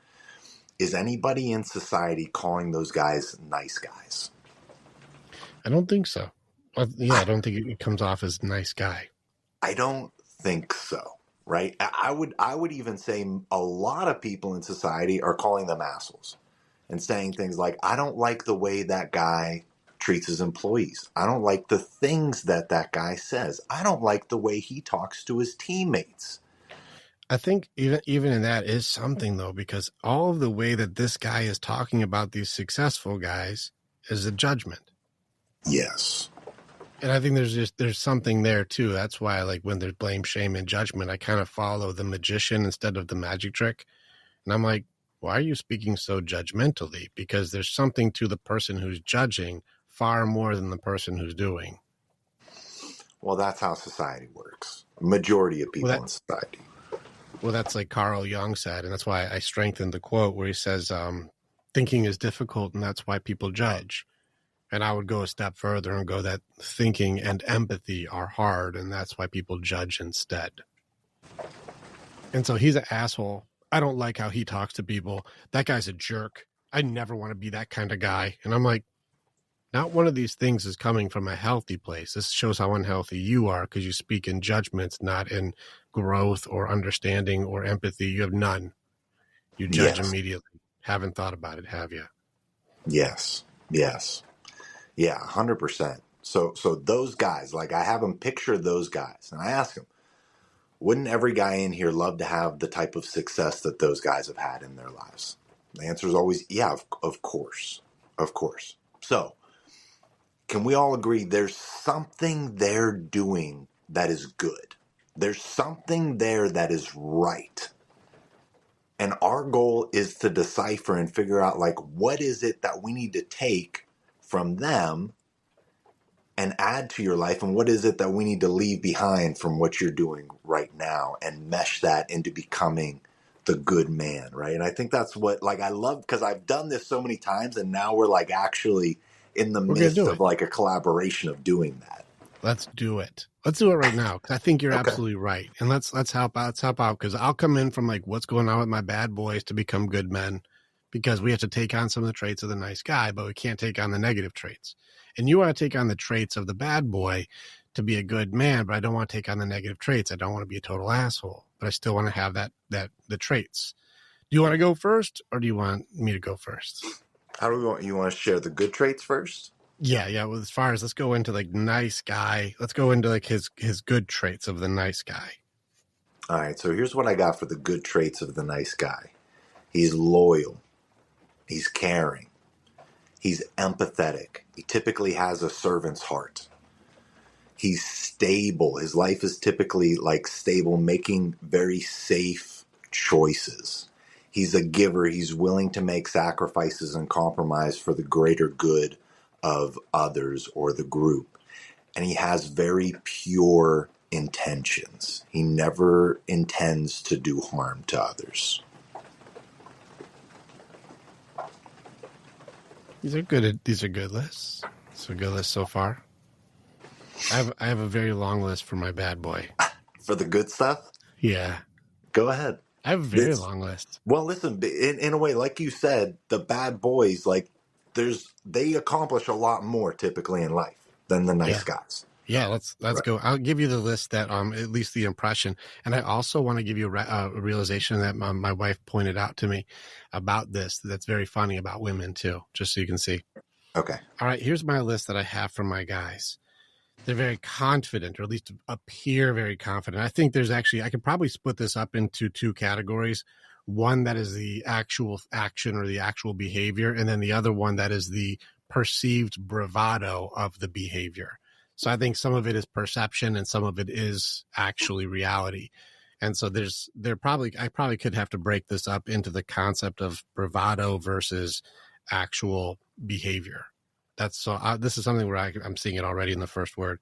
Is anybody in society calling those guys nice guys? I don't think so. I don't think it comes off as nice guy. I don't think so. Right? I would even say a lot of people in society are calling them assholes and saying things like, I don't like the way that guy treats his employees. I don't like the things that guy says. I don't like the way he talks to his teammates. I think even in that is something, though, because all of the way that this guy is talking about these successful guys is a judgment. Yes. And I think there's something there too. That's why, like, when there's blame, shame, and judgment, I kind of follow the magician instead of the magic trick. And I'm like, why are you speaking so judgmentally? Because there's something to the person who's judging far more than the person who's doing. Well, that's how society works. A majority of people in society. Well, that's like Carl Jung said, and that's why I strengthened the quote where he says, thinking is difficult, and that's why people judge. And I would go a step further and go that thinking and empathy are hard, and that's why people judge instead. And so he's an asshole. I don't like how he talks to people. That guy's a jerk. I never want to be that kind of guy. And I'm like, not one of these things is coming from a healthy place. This shows how unhealthy you are because you speak in judgments, not in growth or understanding or empathy. You have none. You judge immediately. Haven't thought about it, have you? Yes. Yeah, 100%. So those guys, like, I have them picture those guys, and I ask them, wouldn't every guy in here love to have the type of success that those guys have had in their lives? The answer is always, yeah, of course. Of course. So, can we all agree there's something they're doing that is good? There's something there that is right. And our goal is to decipher and figure out, like, what is it that we need to take from them and add to your life, and what is it that we need to leave behind from what you're doing right now, and mesh that into becoming the good man, right? And I think that's what, like, I love, because I've done this so many times, and now we're like actually in the We're gonna midst do of it. like a collaboration of doing that. Let's do it. Let's do it right now, because I think you're Okay. absolutely right. And let's help out. Let's help out, because I'll come in from like what's going on with my bad boys to become good men, because we have to take on some of the traits of the nice guy, but we can't take on the negative traits. And you want to take on the traits of the bad boy to be a good man, but I don't want to take on the negative traits. I don't want to be a total asshole, but I still want to have the traits. Do you want to go first, or do you want me to go first? How do we want, you want to share the good traits first? Yeah. Well, as far as, let's go into like nice guy. Let's go into like his good traits of the nice guy. All right, so here's what I got for the good traits of the nice guy. He's loyal. He's caring. He's empathetic. He typically has a servant's heart. He's stable. His life is typically like stable, making very safe choices. He's a giver. He's willing to make sacrifices and compromise for the greater good of others or the group. And he has very pure intentions. He never intends to do harm to others. These are good lists. It's a good list so far. I have a very long list for my bad boy. For the good stuff, Yeah. go ahead. I have a very It's, long list. well, listen, in a way, like you said, the bad boys, like they accomplish a lot more typically in life than the nice guys. Yeah, let's Right. go. I'll give you the list that at least the impression, and I also want to give you a realization that my wife pointed out to me about this. That's very funny about women too, just so you can see. Okay. All right, here's my list that I have for my guys. They're very confident, or at least appear very confident. I think there's actually, I could probably split this up into two categories. One that is the actual action or the actual behavior, and then the other one that is the perceived bravado of the behavior. So I think some of it is perception and some of it is actually reality. And so I probably could have to break this up into the concept of bravado versus actual behavior. This is something where I'm seeing it already in the first word,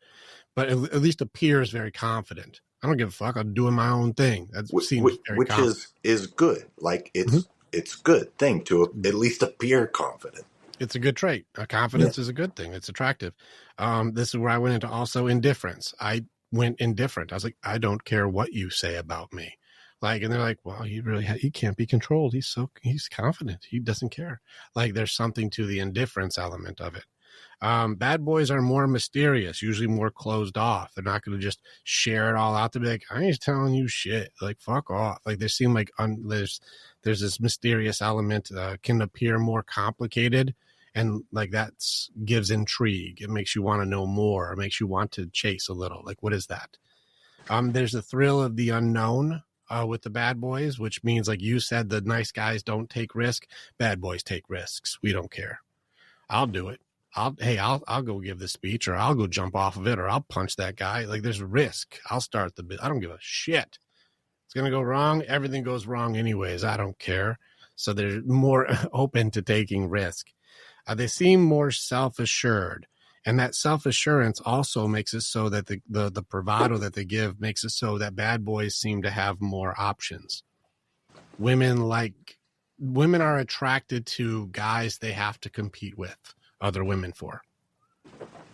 but at least appears very confident. I don't give a fuck. I'm doing my own thing. That seems very Which confident. is good. Like it's good thing to at least appear confident. It's a good trait. Confidence is a good thing. It's attractive. This is where I went into also indifference. I went indifferent. I was like, I don't care what you say about me. Like, and they're like, well, he can't be controlled. He's confident. He doesn't care. Like, there's something to the indifference element of it. Bad boys are more mysterious, usually more closed off. They're not going to just share it all out to be like, I ain't telling you shit. Like, fuck off. Like, they seem like there's this mysterious element, can appear more complicated. And like that gives intrigue. It makes you want to know more. It makes you want to chase a little. Like, what is that? There's the thrill of the unknown with the bad boys, which means, like you said, the nice guys don't take risk. Bad boys take risks. We don't care. I'll do it. I'll go give the speech, or I'll go jump off of it, or I'll punch that guy. Like, there's risk. I'll start the bit. I don't give a shit. It's going to go wrong. Everything goes wrong anyways. I don't care. So they're more open to taking risk. They seem more self-assured, and that self-assurance also makes it so that the bravado that they give makes it so that bad boys seem to have more options. Women are attracted to guys they have to compete with other women for.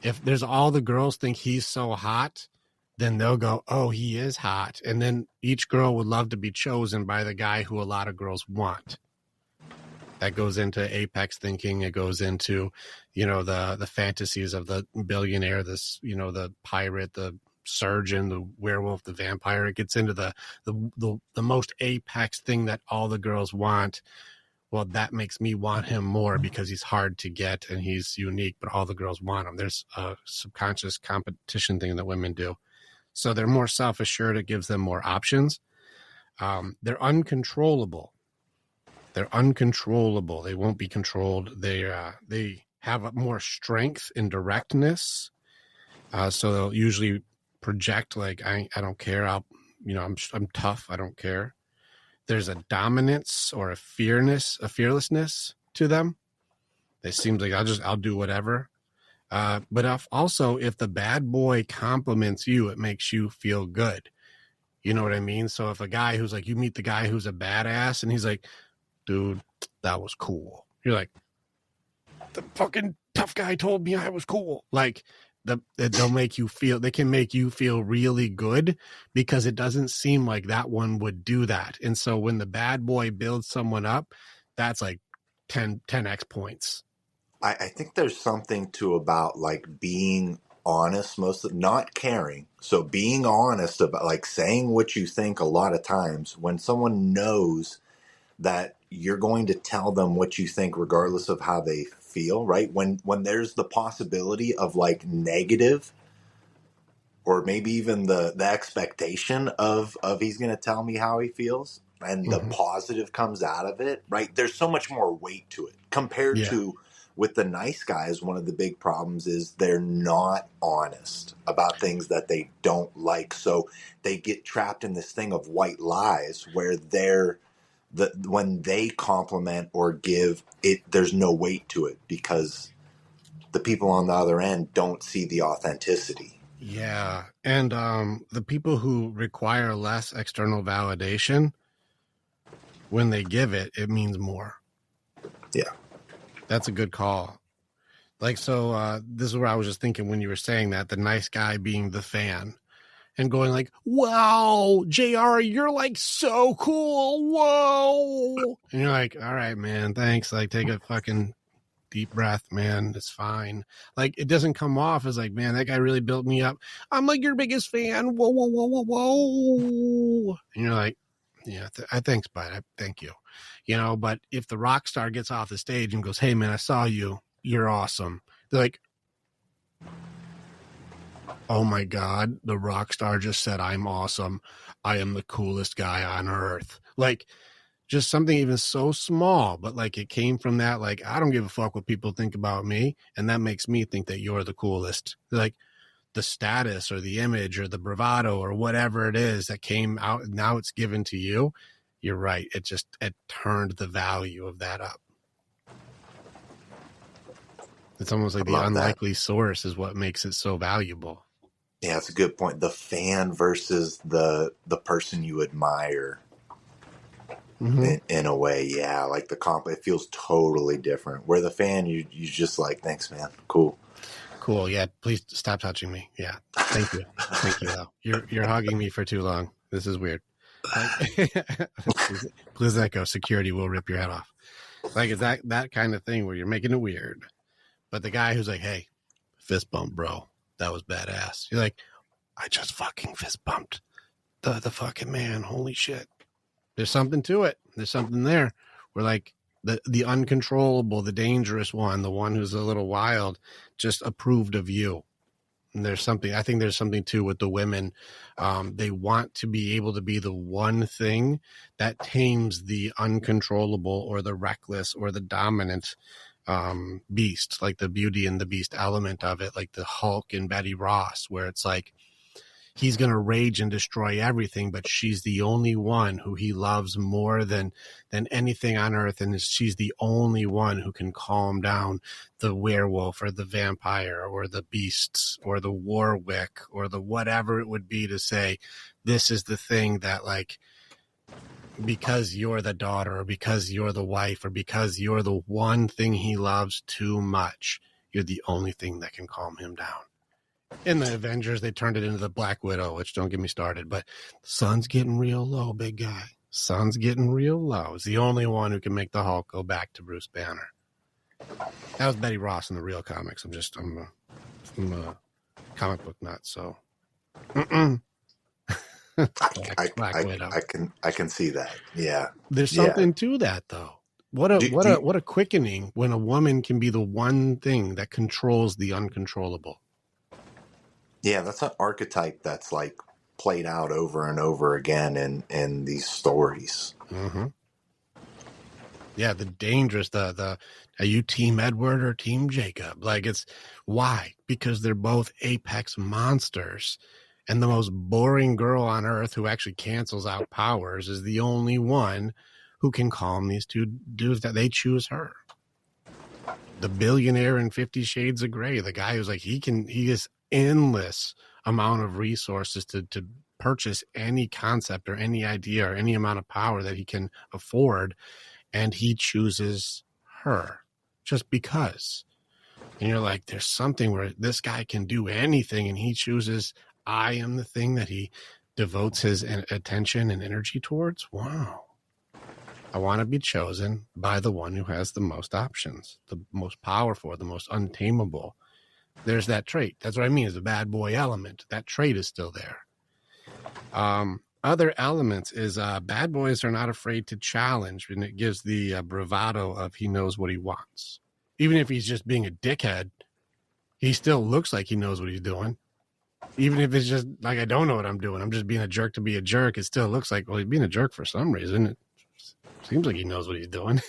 If there's all the girls think he's so hot, then they'll go, oh, he is hot. And then each girl would love to be chosen by the guy who a lot of girls want. That goes into apex thinking. It goes into, the fantasies of the billionaire, the pirate, the surgeon, the werewolf, the vampire. It gets into the most apex thing that all the girls want. Well, that makes me want him more because he's hard to get and he's unique, but all the girls want him. There's a subconscious competition thing that women do. So they're more self-assured. It gives them more options. They're uncontrollable. They're uncontrollable. They won't be controlled. They have more strength and directness. So they'll usually project like I don't care. I'm tough. I don't care. There's a dominance or a fearlessness to them. It seems like I'll do whatever. But if the bad boy compliments you, it makes you feel good. You know what I mean? So if a guy who's like, you meet the guy who's a badass and he's like, dude, that was cool. You're like, the fucking tough guy told me I was cool. Like they can make you feel really good because it doesn't seem like that one would do that. And so when the bad boy builds someone up, that's like 10x points. I think there's something to about like being honest, not caring. So being honest about like saying what you think a lot of times when someone knows that you're going to tell them what you think regardless of how they feel, right? When there's the possibility of like negative or maybe even the expectation of he's going to tell me how he feels and the positive comes out of it, right? There's so much more weight to it compared to with the nice guys. One of the big problems is they're not honest about things that they don't like. So they get trapped in this thing of white lies where when they compliment or give it, there's no weight to it because the people on the other end don't see the authenticity. Yeah. And the people who require less external validation, when they give it, it means more. Yeah. That's a good call. Like, so this is where I was just thinking when you were saying that, the nice guy being the fan and going like, wow, JR, you're like so cool. Whoa. And you're like, all right, man, thanks. Like, take a fucking deep breath, man. It's fine. Like, it doesn't come off as like, man, that guy really built me up. I'm like your biggest fan. Whoa, whoa, whoa, whoa, whoa. And you're like, yeah, thanks, bud. Thank you. You know, but if the rock star gets off the stage and goes, hey, man, I saw you. You're awesome. They're like, oh my God, the rock star just said I'm awesome. I am the coolest guy on earth. Like, just something even so small, but like it came from that, like, I don't give a fuck what people think about me. And that makes me think that you're the coolest. Like the status or the image or the bravado or whatever it is that came out, now it's given to you. You're right. It turned the value of that up. It's almost like the unlikely source is what makes it so valuable. Yeah, it's a good point. The fan versus the person you admire. In a way, yeah, like it feels totally different. Where the fan, you just like, thanks, man, cool, yeah. Please stop touching me. Yeah, thank you, though. You're hugging me for too long. This is weird. Please let go. Security will rip your head off. Like, it's that kind of thing where you're making it weird. But the guy who's like, hey, fist bump, bro, that was badass. You're like, I just fucking fist bumped the fucking man. Holy shit. There's something to it. There's something there. We're like the uncontrollable, the dangerous one, the one who's a little wild, just approved of you. And I think there's something too with the women. They want to be able to be the one thing that tames the uncontrollable or the reckless or the dominant beast, like the Beauty and the Beast element of it, like the Hulk and Betty Ross, where it's like, he's going to rage and destroy everything, but she's the only one who he loves more than anything on earth. And she's the only one who can calm down the werewolf or the vampire or the beasts or the Warwick or the whatever it would be to say, this is the thing that, like, because you're the daughter or because you're the wife or because you're the one thing he loves too much, you're the only thing that can calm him down. In the Avengers, they turned it into the Black Widow, which don't get me started, but the sun's getting real low, big guy. Sun's getting real low. It's the only one who can make the Hulk go back to Bruce Banner. That was Betty Ross in the real comics. I'm a comic book nut, so. Black Widow. I can see that. Yeah. There's something to that, though. What a quickening when a woman can be the one thing that controls the uncontrollable. Yeah, that's an archetype that's like played out over and over again in these stories. Yeah, the dangerous, the are you Team Edward or Team Jacob? Like, it's why? Because they're both apex monsters. And the most boring girl on earth who actually cancels out powers is the only one who can calm these two dudes that they choose her. The billionaire in 50 Shades of Grey, the guy who's like, he has endless amount of resources to purchase any concept or any idea or any amount of power that he can afford. And he chooses her just because. And you're like, there's something where this guy can do anything, and he chooses, I am the thing that he devotes his attention and energy towards. Wow. I want to be chosen by the one who has the most options, the most powerful, the most untamable. There's that trait. That's what I mean is the bad boy element. That trait is still there. Other elements is bad boys are not afraid to challenge, and it gives the bravado of he knows what he wants. Even if he's just being a dickhead, he still looks like he knows what he's doing. Even if it's just like, I don't know what I'm doing, I'm just being a jerk to be a jerk, it still looks like, well, he's being a jerk for some reason. It seems like he knows what he's doing.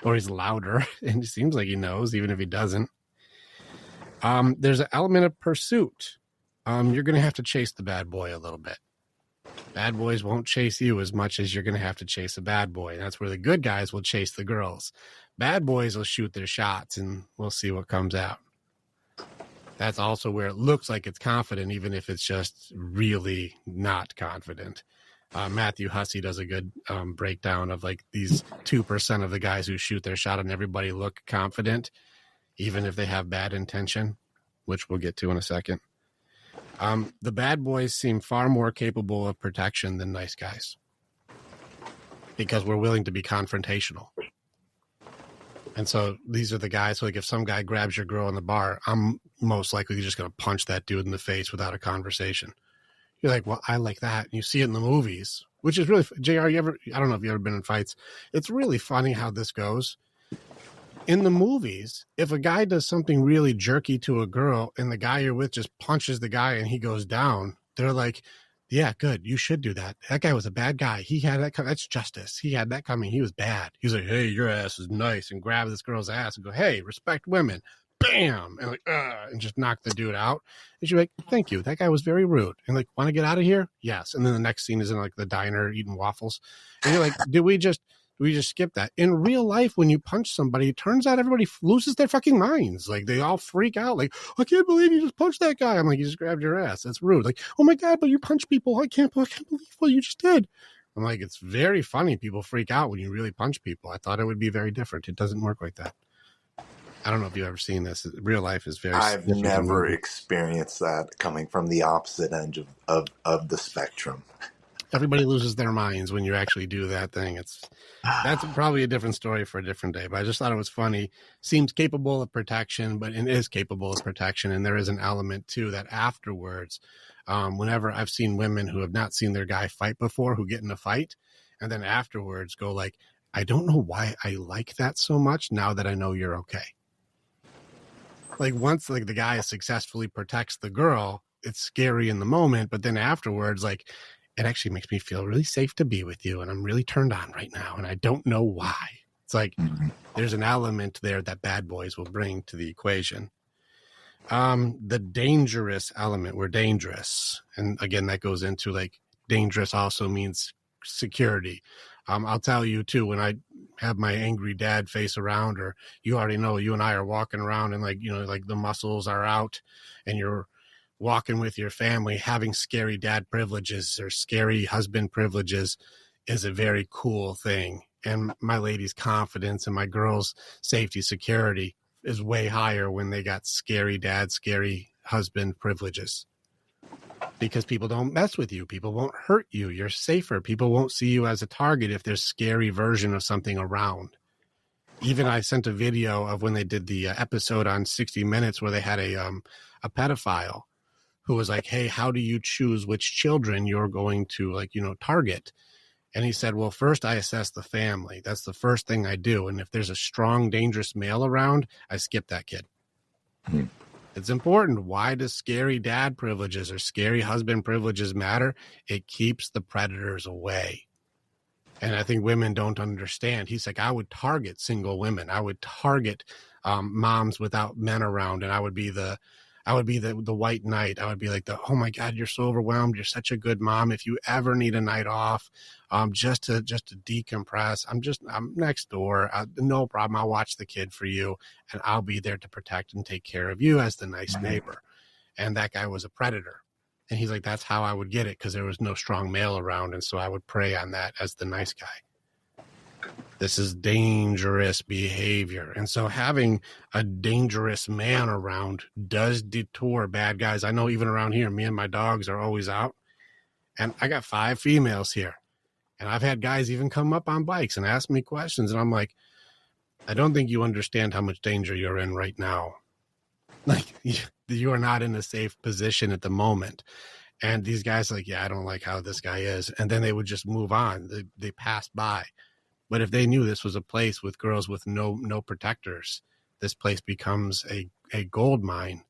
Or he's louder, and it seems like he knows, even if he doesn't. There's an element of pursuit. You're going to have to chase the bad boy a little bit. Bad boys won't chase you as much as you're going to have to chase a bad boy. And that's where the good guys will chase the girls. Bad boys will shoot their shots, and we'll see what comes out. That's also where it looks like it's confident, even if it's just really not confident. Matthew Hussey does a good breakdown of like these 2% of the guys who shoot their shot and everybody look confident, even if they have bad intention, which we'll get to in a second. The bad boys seem far more capable of protection than nice guys because we're willing to be confrontational. And so these are the guys, so like if some guy grabs your girl in the bar, I'm most likely just going to punch that dude in the face without a conversation. You're like, well, I like that. And you see it in the movies, which is really, JR, I don't know if you've ever been in fights. It's really funny how this goes. In the movies, if a guy does something really jerky to a girl and the guy you're with just punches the guy and he goes down, they're like, yeah, good. You should do that. That guy was a bad guy. He had that. That's justice. He had that coming. He was bad. He's like, hey, your ass is nice, and grab this girl's ass and go, hey, respect women. Bam. And like, and just knock the dude out. And she's like, thank you. That guy was very rude. And like, want to get out of here? Yes. And then the next scene is in like the diner eating waffles. And you're like, did we just skip that? In real life, when you punch somebody, it turns out everybody loses their fucking minds. Like they all freak out. Like, I can't believe you just punched that guy. I'm like, you just grabbed your ass. That's rude. Like, oh my God, but you punch people. I can't believe what you just did. I'm like, it's very funny. People freak out when you really punch people. I thought it would be very different. It doesn't work like that. I don't know if you've ever seen this. Real life is very. I've never experienced that coming from the opposite end of the spectrum. Everybody loses their minds when you actually do that thing. That's probably a different story for a different day, but I just thought it was funny. Seems capable of protection, but it is capable of protection. And there is an element too that afterwards, whenever I've seen women who have not seen their guy fight before, who get in a fight and then afterwards go like, I don't know why I like that so much now that I know you're okay. Like once like the guy successfully protects the girl, it's scary in the moment, but then afterwards, like, it actually makes me feel really safe to be with you. And I'm really turned on right now. And I don't know why. It's like, there's an element there that bad boys will bring to the equation. The dangerous element, we're dangerous. And again, that goes into like dangerous also means security. I'll tell you too, when I have my angry dad face around, or you already know, you and I are walking around and like, you know, like the muscles are out and you're walking with your family, having scary dad privileges or scary husband privileges is a very cool thing. And my lady's confidence and my girl's safety security is way higher when they got scary dad, scary husband privileges. Because people don't mess with you. People won't hurt you. You're safer. People won't see you as a target if there's a scary version of something around. Even I sent a video of when they did the episode on 60 Minutes where they had a pedophile who was like, hey, how do you choose which children you're going to, like, you know, target? And he said, well, first I assess the family. That's the first thing I do. And if there's a strong, dangerous male around, I skip that kid. It's important. Why does scary dad privileges or scary husband privileges matter? It keeps the predators away. And I think women don't understand. He's like, I would target single women. I would target moms without men around, and I would be the white knight. I would be like oh my God, you're so overwhelmed. You're such a good mom. If you ever need a night off, just to decompress, I'm next door. No problem. I'll watch the kid for you, and I'll be there to protect and take care of you as the nice neighbor. And that guy was a predator. And he's like, that's how I would get it, because there was no strong male around. And so I would prey on that as the nice guy. This is dangerous behavior. And so having a dangerous man around does detour bad guys. I know even around here, me and my dogs are always out. And I got 5 females here. And I've had guys even come up on bikes and ask me questions. And I'm like, I don't think you understand how much danger you're in right now. Like, you are not in a safe position at the moment. And these guys are like, yeah, I don't like how this guy is. And then they would just move on. They pass by. But if they knew this was a place with girls with no protectors, this place becomes a gold mine,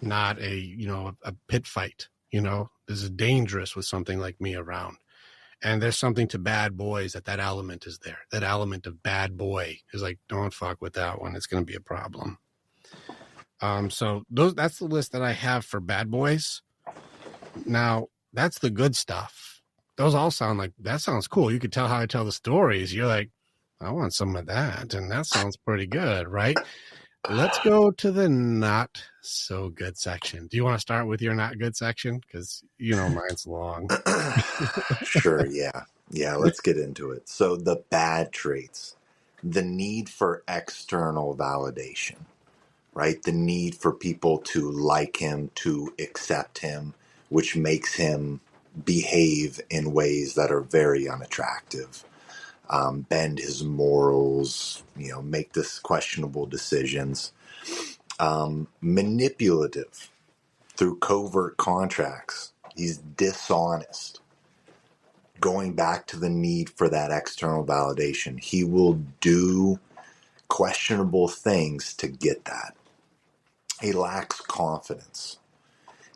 not a pit fight. This is dangerous with something like me around. And there's something to bad boys that element is there. That element of bad boy is like, don't fuck with that one. It's going to be a problem. So that's the list that I have for bad boys. Now, that's the good stuff. Those all sound like, that sounds cool. You could tell how I tell the stories. You're like, I want some of that. And that sounds pretty good, right? Let's go to the not so good section. Do you want to start with your not good section? Because, mine's long. Sure, yeah. Yeah, let's get into it. So the bad traits, the need for external validation, right? The need for people to like him, to accept him, which makes him behave in ways that are very unattractive, bend his morals, make this questionable decisions, manipulative through covert contracts. He's dishonest. Going back to the need for that external validation, he will do questionable things to get that. He lacks confidence.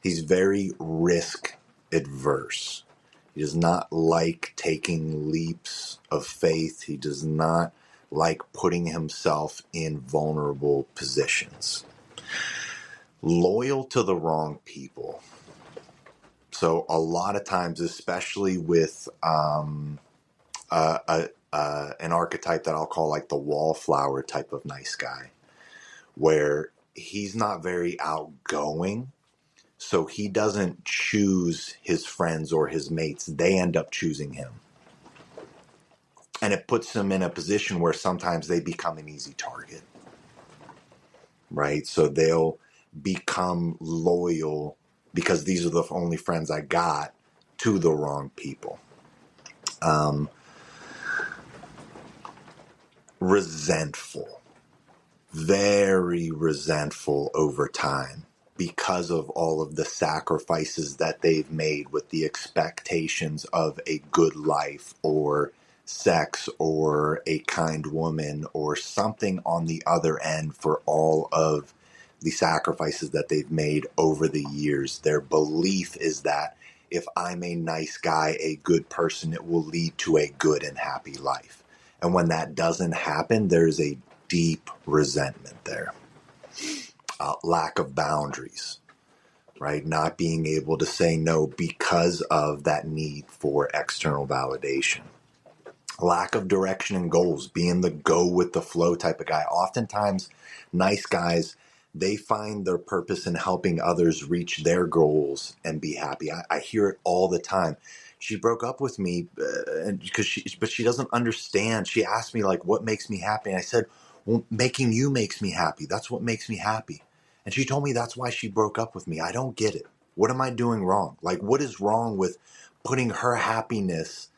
He's very risk adverse. He does not like taking leaps of faith. He does not like putting himself in vulnerable positions. Loyal to the wrong people. So a lot of times, especially with an archetype that I'll call like the wallflower type of nice guy, where he's not very outgoing, so he doesn't choose his friends or his mates. They end up choosing him. And it puts him in a position where sometimes they become an easy target, right? So they'll become loyal because these are the only friends I got to the wrong people. Resentful. Very resentful over time because of all of the sacrifices that they've made with the expectations of a good life or sex or a kind woman or something on the other end for all of the sacrifices that they've made over the years. Their belief is that if I'm a nice guy, a good person, it will lead to a good and happy life. And when that doesn't happen, there's a deep resentment there. Lack of boundaries, right? Not being able to say no because of that need for external validation. Lack of direction and goals, being the go with the flow type of guy. Oftentimes, nice guys, they find their purpose in helping others reach their goals and be happy. I hear it all the time. She broke up with me but she doesn't understand. She asked me like, what makes me happy? And I said, well, making you makes me happy. That's what makes me happy. And she told me that's why she broke up with me. I don't get it. What am I doing wrong? Like, what is wrong with putting her happiness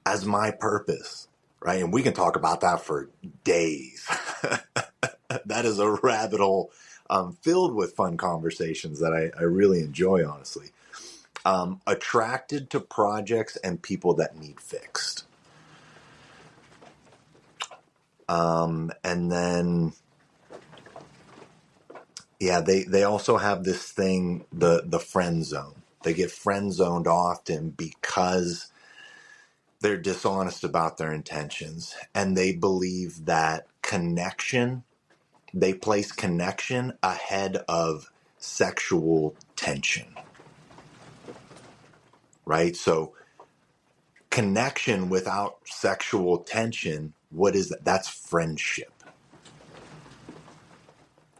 as my purpose, right? And we can talk about that for days. That is a rabbit hole filled with fun conversations that I really enjoy, honestly. Attracted to projects and people that need fixed. And then, yeah, they also have this thing, the friend zone. They get friend zoned often because they're dishonest about their intentions, and they believe that they place connection ahead of sexual tension, right? So connection without sexual tension, what is that? That's friendship,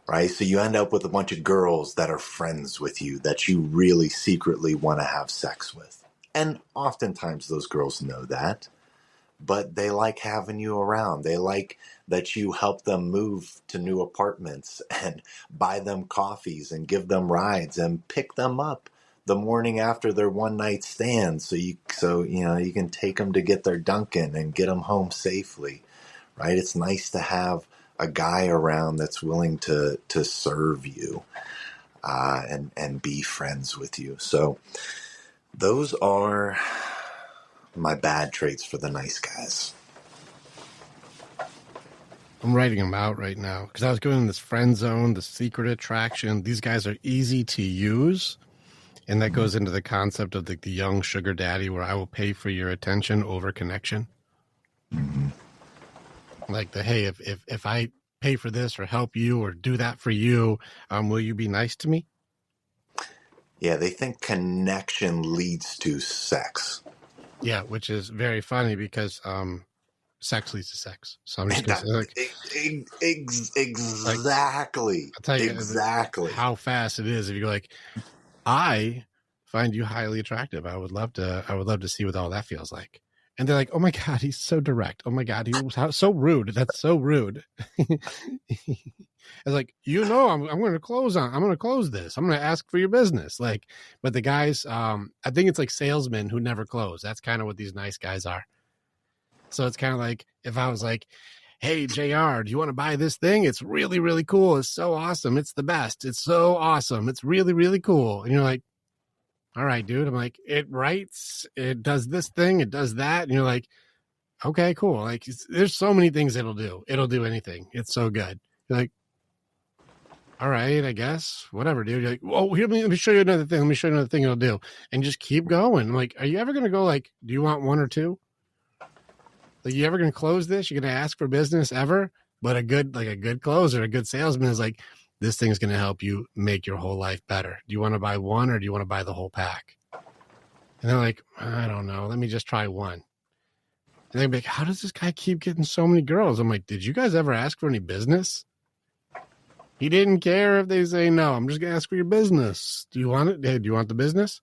right? So you end up with a bunch of girls that are friends with you that you really secretly want to have sex with. And oftentimes those girls know that, but they like having you around. They like that you help them move to new apartments and buy them coffees and give them rides and pick them up the morning after their one night stand. So you can take them to get their Dunkin' and get them home safely, right? It's nice to have a guy around that's willing to serve you and be friends with you. So those are my bad traits for the nice guys. I'm writing them out right now because I was going in this friend zone, the secret attraction. These guys are easy to use. And that goes into the concept of the young sugar daddy where I will pay for your attention over connection. Mm-hmm. Like hey, if I pay for this or help you or do that for you, will you be nice to me? Yeah, they think connection leads to sex. Yeah, which is very funny because sex leads to sex. So I'm just going to say, like, exactly. I'll tell you exactly how fast it is if you go like, I find you highly attractive. I would love to see what all that feels like. And they're like, oh my God, he's so direct. Oh my God, he was so rude. That's so rude. It's like, I'm going to close this. I'm going to ask for your business. Like, but the guys, I think it's like salesmen who never close. That's kind of what these nice guys are. So it's kind of like if I was like, hey, JR, do you want to buy this thing? It's really, really cool. It's so awesome. It's the best. It's so awesome. It's really, really cool. And you're like, all right, dude. I'm like, it writes, it does this thing, it does that. And you're like, okay, cool. Like, there's so many things it'll do. It'll do anything. It's so good. You're like, all right, I guess, whatever, dude. You're like, well, here, let me show you another thing. Let me show you another thing it'll do. And just keep going. I'm like, are you ever going to go like, do you want one or two? Like, you ever going to close this? You're going to ask for business ever? But a good closer, a good salesman is like, this thing's going to help you make your whole life better. Do you want to buy one or do you want to buy the whole pack? And they're like, I don't know. Let me just try one. And they'd be like, how does this guy keep getting so many girls? I'm like, did you guys ever ask for any business? He didn't care if they say no. I'm just going to ask for your business. Do you want it? Hey, do you want the business?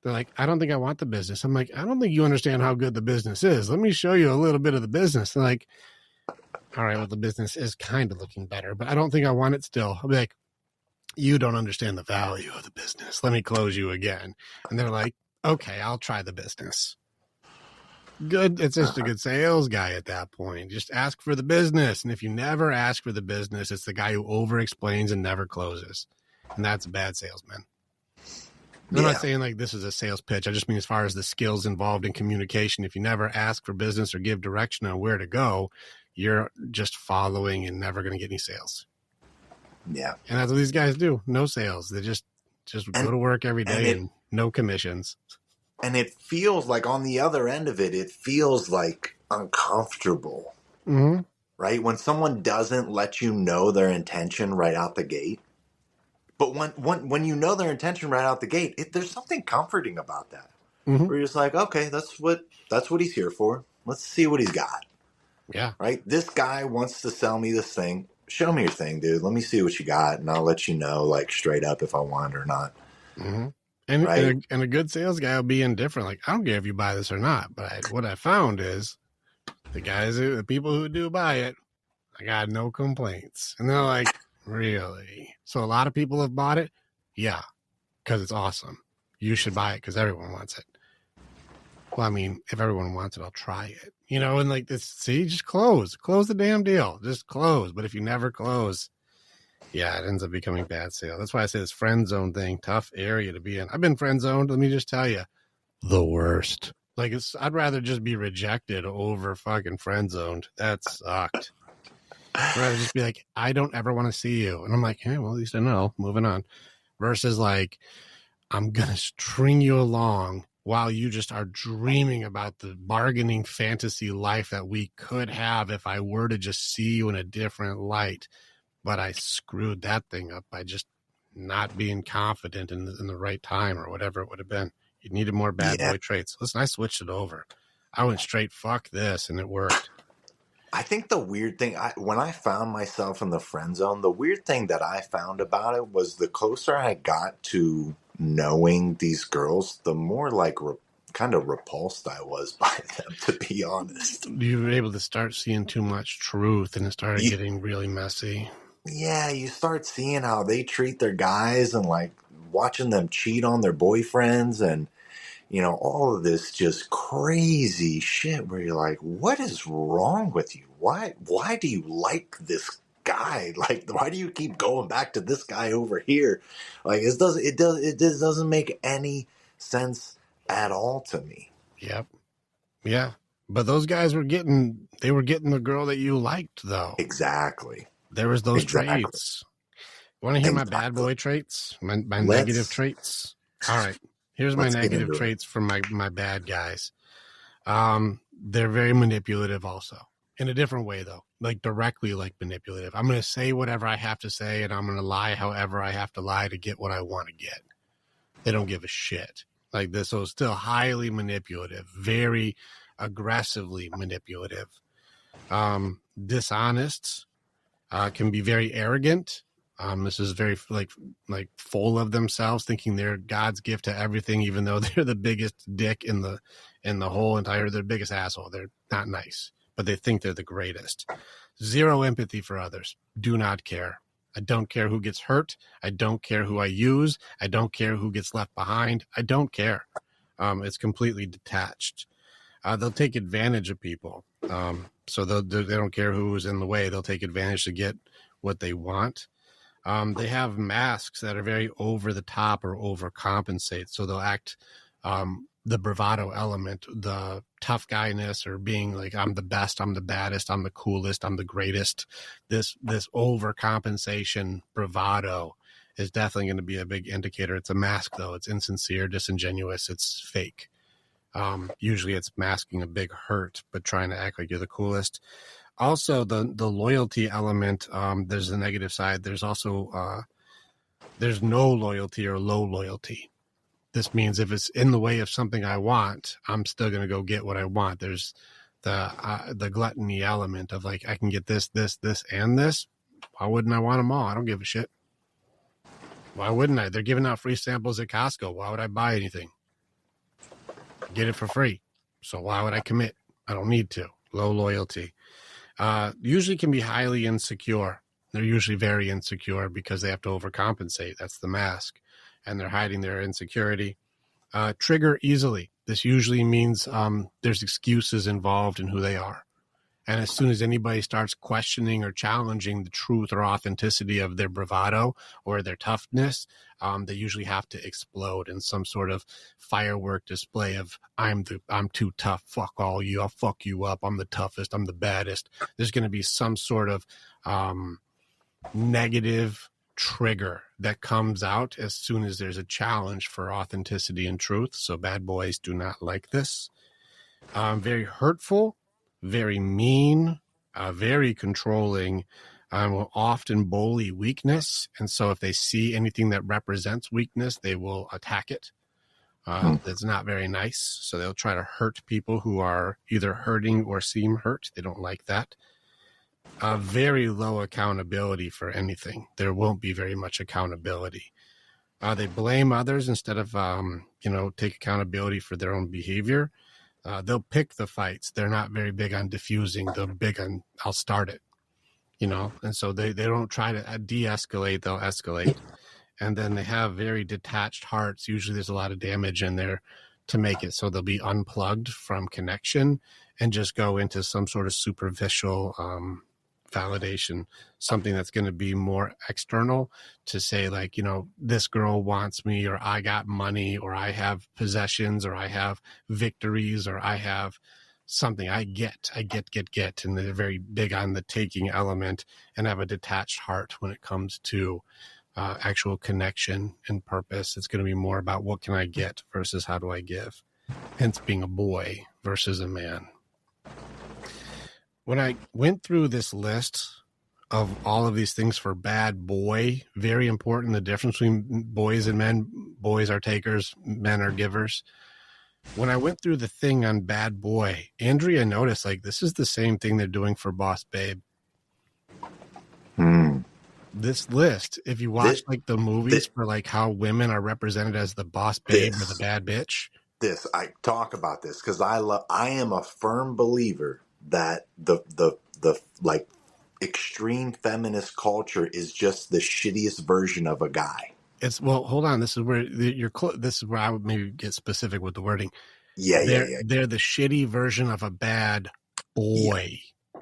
They're like, I don't think I want the business. I'm like, I don't think you understand how good the business is. Let me show you a little bit of the business. They're like, all right, well, the business is kind of looking better, but I don't think I want it still. I'll be like, you don't understand the value of the business. Let me close you again. And they're like, okay, I'll try the business. Good. It's just a good sales guy at that point. Just ask for the business. And if you never ask for the business, it's the guy who over explains and never closes. And that's a bad salesman. I'm not saying like this is a sales pitch. I just mean as far as the skills involved in communication, if you never ask for business or give direction on where to go, you're just following and never going to get any sales. Yeah. And that's what these guys do. No sales. They just go to work every day and no commissions. And it feels like on the other end of it, it feels like uncomfortable, right? When someone doesn't let you know their intention right out the gate. But when you know their intention right out the gate, there's something comforting about that. Where you're just like, okay, that's what he's here for. Let's see what he's got. Yeah. Right? This guy wants to sell me this thing. Show me your thing, dude. Let me see what you got, and I'll let you know, like, straight up if I want it or not. And, right? and a good sales guy will be indifferent. Like, I don't care if you buy this or not. But what I found is the people who do buy it, I got no complaints. And they're like, really? So a lot of people have bought it? Yeah, because it's awesome. You should buy it because everyone wants it. Well, I mean, if everyone wants it, I'll try it. And like this, see, just close the damn deal. Just close. But if you never close, yeah, it ends up becoming bad sale. That's why I say this friend zone thing, tough area to be in. I've been friend zoned. Let me just tell you, the worst. Like I'd rather just be rejected over fucking friend zoned. That sucked. I'd rather just be like, I don't ever want to see you. And I'm like, hey, well, at least I know. Moving on. Versus like, I'm going to string you along while you just are dreaming about the bargaining fantasy life that we could have if I were to just see you in a different light. But I screwed that thing up by just not being confident in the right time or whatever it would have been. You needed more bad boy traits. Listen, I switched it over. I went straight, fuck this, and it worked. I think the weird thing, when I found myself in the friend zone, the weird thing that I found about it was the closer I got to knowing these girls, the more like kind of repulsed I was by them, to be honest. You were able to start seeing too much truth, and it started getting really messy. Yeah, you start seeing how they treat their guys and like watching them cheat on their boyfriends and all of this just crazy shit where you're like, what is wrong with you? Why do you like this guy? Like, why do you keep going back to this guy over here? Like, it just doesn't make any sense at all to me. Yep. Yeah. But those guys were getting the girl that you liked, though. Exactly. There was those traits. Want to hear my bad boy traits? My negative traits? All right. Here's my negative traits from my bad guys. They're very manipulative also. In a different way, though. Like, directly like manipulative. I'm going to say whatever I have to say, and I'm going to lie however I have to lie to get what I want to get. They don't give a shit. Like this, so still highly manipulative. Very aggressively manipulative. Dishonest. Can be very arrogant. This is very like full of themselves, thinking they're God's gift to everything, even though they're the biggest dick in the whole entire, they're the biggest asshole. They're not nice, but they think they're the greatest. Zero empathy for others. Do not care. I don't care who gets hurt. I don't care who I use. I don't care who gets left behind. I don't care. It's completely detached. They'll take advantage of people. So they don't care who's in the way. They'll take advantage to get what they want. They have masks that are very over the top or overcompensate. So they'll act the bravado element, the tough guyness, or being like, I'm the best, I'm the baddest, I'm the coolest, I'm the greatest. This overcompensation bravado is definitely going to be a big indicator. It's a mask, though. It's insincere, disingenuous. It's fake. Usually it's masking a big hurt, but trying to act like you're the coolest. Also, the loyalty element, there's the negative side. There's also, there's no loyalty or low loyalty. This means if it's in the way of something I want, I'm still going to go get what I want. There's the gluttony element of like, I can get this, and this. Why wouldn't I want them all? I don't give a shit. Why wouldn't I? They're giving out free samples at Costco. Why would I buy anything? Get it for free. So why would I commit? I don't need to. Low loyalty. Usually can be highly insecure. They're usually very insecure because they have to overcompensate. That's the mask. And they're hiding their insecurity. Trigger easily. This usually means there's excuses involved in who they are. And as soon as anybody starts questioning or challenging the truth or authenticity of their bravado or their toughness, they usually have to explode in some sort of firework display of I'm too tough. Fuck all you. I'll fuck you up. I'm the toughest. I'm the baddest. There's going to be some sort of negative trigger that comes out as soon as there's a challenge for authenticity and truth. So bad boys do not like this. Very hurtful, very mean, very controlling, will often bully weakness. And so if they see anything that represents weakness, they will attack it. That's not very nice. So they'll try to hurt people who are either hurting or seem hurt. They don't like that. Very low accountability for anything. There won't be very much accountability. They blame others instead of, take accountability for their own behavior. They'll pick the fights. They're not very big on diffusing. They're big on, I'll start it, and so they don't try to de-escalate. They'll escalate. And then they have very detached hearts. Usually there's a lot of damage in there to make it. So they'll be unplugged from connection and just go into some sort of superficial validation, something that's going to be more external to say like, this girl wants me, or I got money, or I have possessions, or I have victories, or I have something I get. And they're very big on the taking element and have a detached heart when it comes to actual connection and purpose. It's going to be more about what can I get versus how do I give. hence being a boy versus a man. When I went through this list of all of these things for bad boy, very important, the difference between boys and men. Boys are takers, men are givers. When I went through the thing on bad boy, Andrea noticed, like, this is the same thing they're doing for boss babe. This list, if you watch like the movies for like how women are represented as the boss babe or the bad bitch. I talk about this because I am a firm believer that the like extreme feminist culture is just the shittiest version of a guy. It's, well, hold on. This is where this is where I would maybe get specific with the wording. They're the shitty version of a bad boy.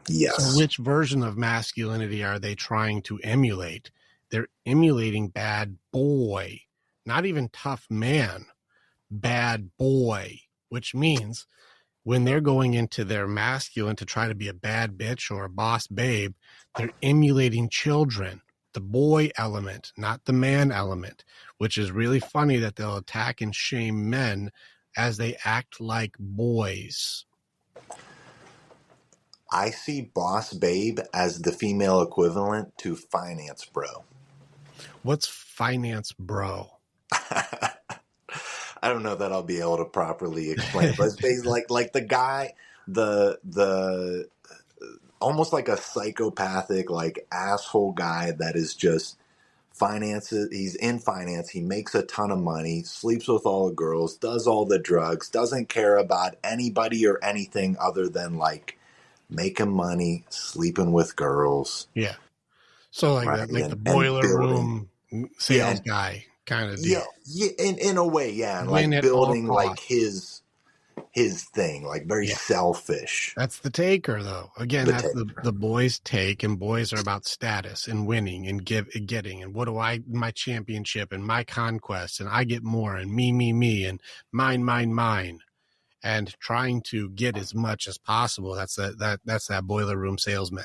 Yes. So which version of masculinity are they trying to emulate? They're emulating bad boy, not even tough man, bad boy, which means when they're going into their masculine to try to be a bad bitch or a boss babe, they're emulating children, the boy element, not the man element, which is really funny that they'll attack and shame men as they act like boys. I see boss babe as the female equivalent to finance bro. What's finance bro? I don't know that I'll be able to properly explain, but it's basically like the guy, the almost like a psychopathic, like asshole guy that is just finances. He's in finance. He makes a ton of money, sleeps with all the girls, does all the drugs, doesn't care about anybody or anything other than like making money, sleeping with girls. Yeah. So like right? the boiler room sales guy kind of deal. Yeah, in a way, yeah. And like building like his thing, like very selfish. That's the taker, though. Again, that's the boys' take, and boys are about status and winning and getting. And what do my championship and my conquest, and I get more, and me, and mine, and trying to get as much as possible. That's that boiler room salesman.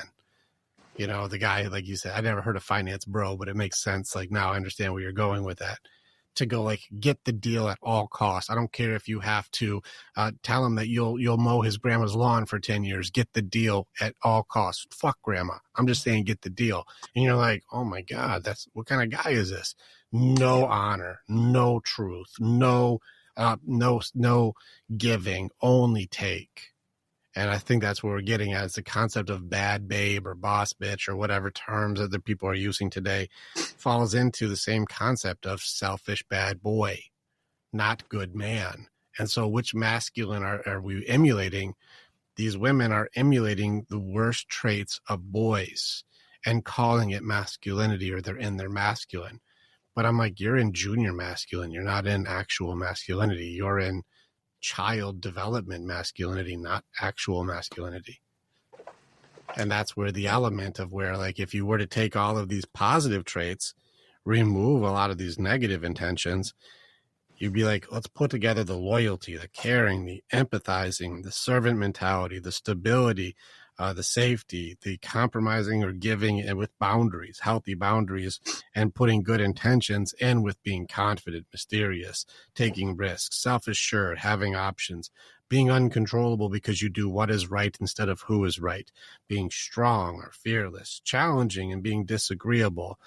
You know, the guy, like you said, I never heard of finance bro, but it makes sense. Like now I understand where you're going with that. To go like get the deal at all costs. I don't care if you have to tell him that you'll mow his grandma's lawn for 10 years. Get the deal at all costs. Fuck grandma. I'm just saying get the deal. And you're like, oh my God, that's what kind of guy is this? No honor, no truth, no giving, only take. And I think that's what we're getting at. It's the concept of bad babe or boss bitch or whatever terms that the people are using today falls into the same concept of selfish bad boy, not good man. And so which masculine are we emulating? These women are emulating the worst traits of boys and calling it masculinity, or they're in their masculine. But I'm like, you're in junior masculine. You're not in actual masculinity. You're in child development masculinity, not actual masculinity. And that's where the element of where, like, if you were to take all of these positive traits, remove a lot of these negative intentions, you'd be like, let's put together the loyalty, the caring, the empathizing, the servant mentality, the stability, the safety, the compromising or giving, and with boundaries, healthy boundaries, and putting good intentions in with being confident, mysterious, taking risks, self-assured, having options, being uncontrollable because you do what is right instead of who is right, being strong or fearless, challenging and being disagreeable,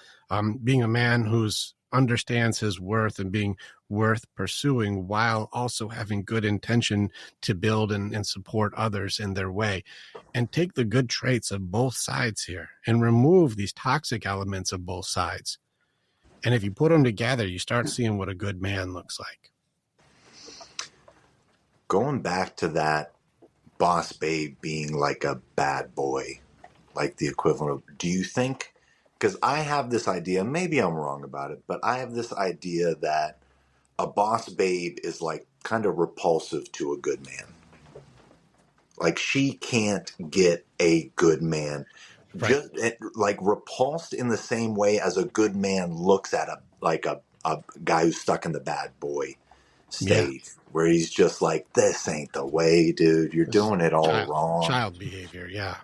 being a man who's understands his worth and being worth pursuing while also having good intention to build and support others in their way. And take the good traits of both sides here and remove these toxic elements of both sides. And if you put them together, you start seeing what a good man looks like. Going back to that boss babe being like a bad boy, like the equivalent of, do you think, because I have this idea, maybe I'm wrong about it, but I have this idea that a boss babe is like kind of repulsive to a good man. Like she can't get a good man. Right. Just like repulsed in the same way as a good man looks at a guy who's stuck in the bad boy stage, where he's just like, this ain't the way, dude. You're doing it all wrong. Child behavior, yeah.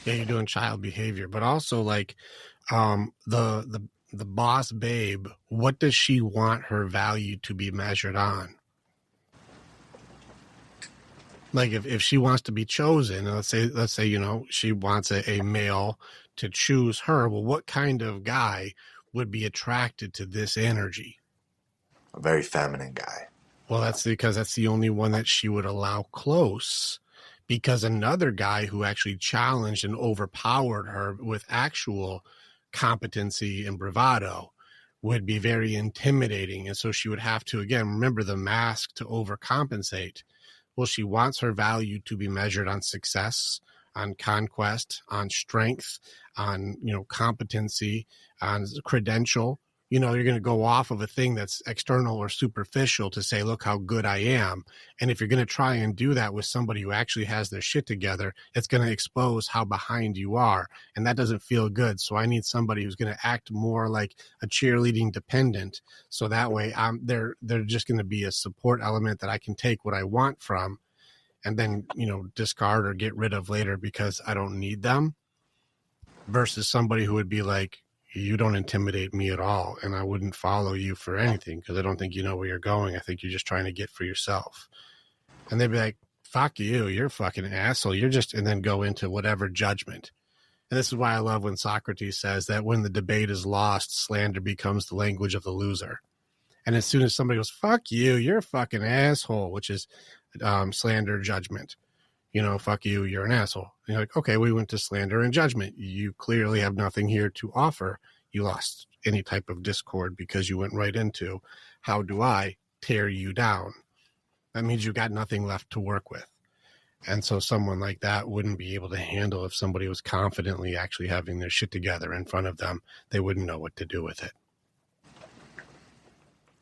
Yeah, you're doing child behavior. But also like the boss babe, what does she want her value to be measured on? Like if she wants to be chosen, and let's say, you know, she wants a male to choose her. Well, what kind of guy would be attracted to this energy? A very feminine guy. Well, that's because that's the only one that she would allow close, because another guy who actually challenged and overpowered her with actual competency and bravado would be very intimidating. And so she would have to, again, remember the mask to overcompensate. Well, she wants her value to be measured on success, on conquest, on strength, on, you know, competency, on credential. You know, you're going to go off of a thing that's external or superficial to say, look how good I am. And if you're going to try and do that with somebody who actually has their shit together, it's going to expose how behind you are. And that doesn't feel good. So I need somebody who's going to act more like a cheerleading dependent. So that way they're just going to be a support element that I can take what I want from and then, you know, discard or get rid of later because I don't need them, versus somebody who would be like, you don't intimidate me at all, and I wouldn't follow you for anything because I don't think you know where you're going. I think you're just trying to get for yourself. And they'd be like, fuck you, you're a fucking asshole. You're just, and then go into whatever judgment. And this is why I love when Socrates says that when the debate is lost, slander becomes the language of the loser. And as soon as somebody goes, fuck you, you're a fucking asshole, which is slander, judgment. You know, fuck you, you're an asshole. And you're like, okay, we went to slander and judgment. You clearly have nothing here to offer. You lost any type of discord because you went right into, how do I tear you down? That means you got nothing left to work with. And so someone like that wouldn't be able to handle if somebody was confidently actually having their shit together in front of them. They wouldn't know what to do with it.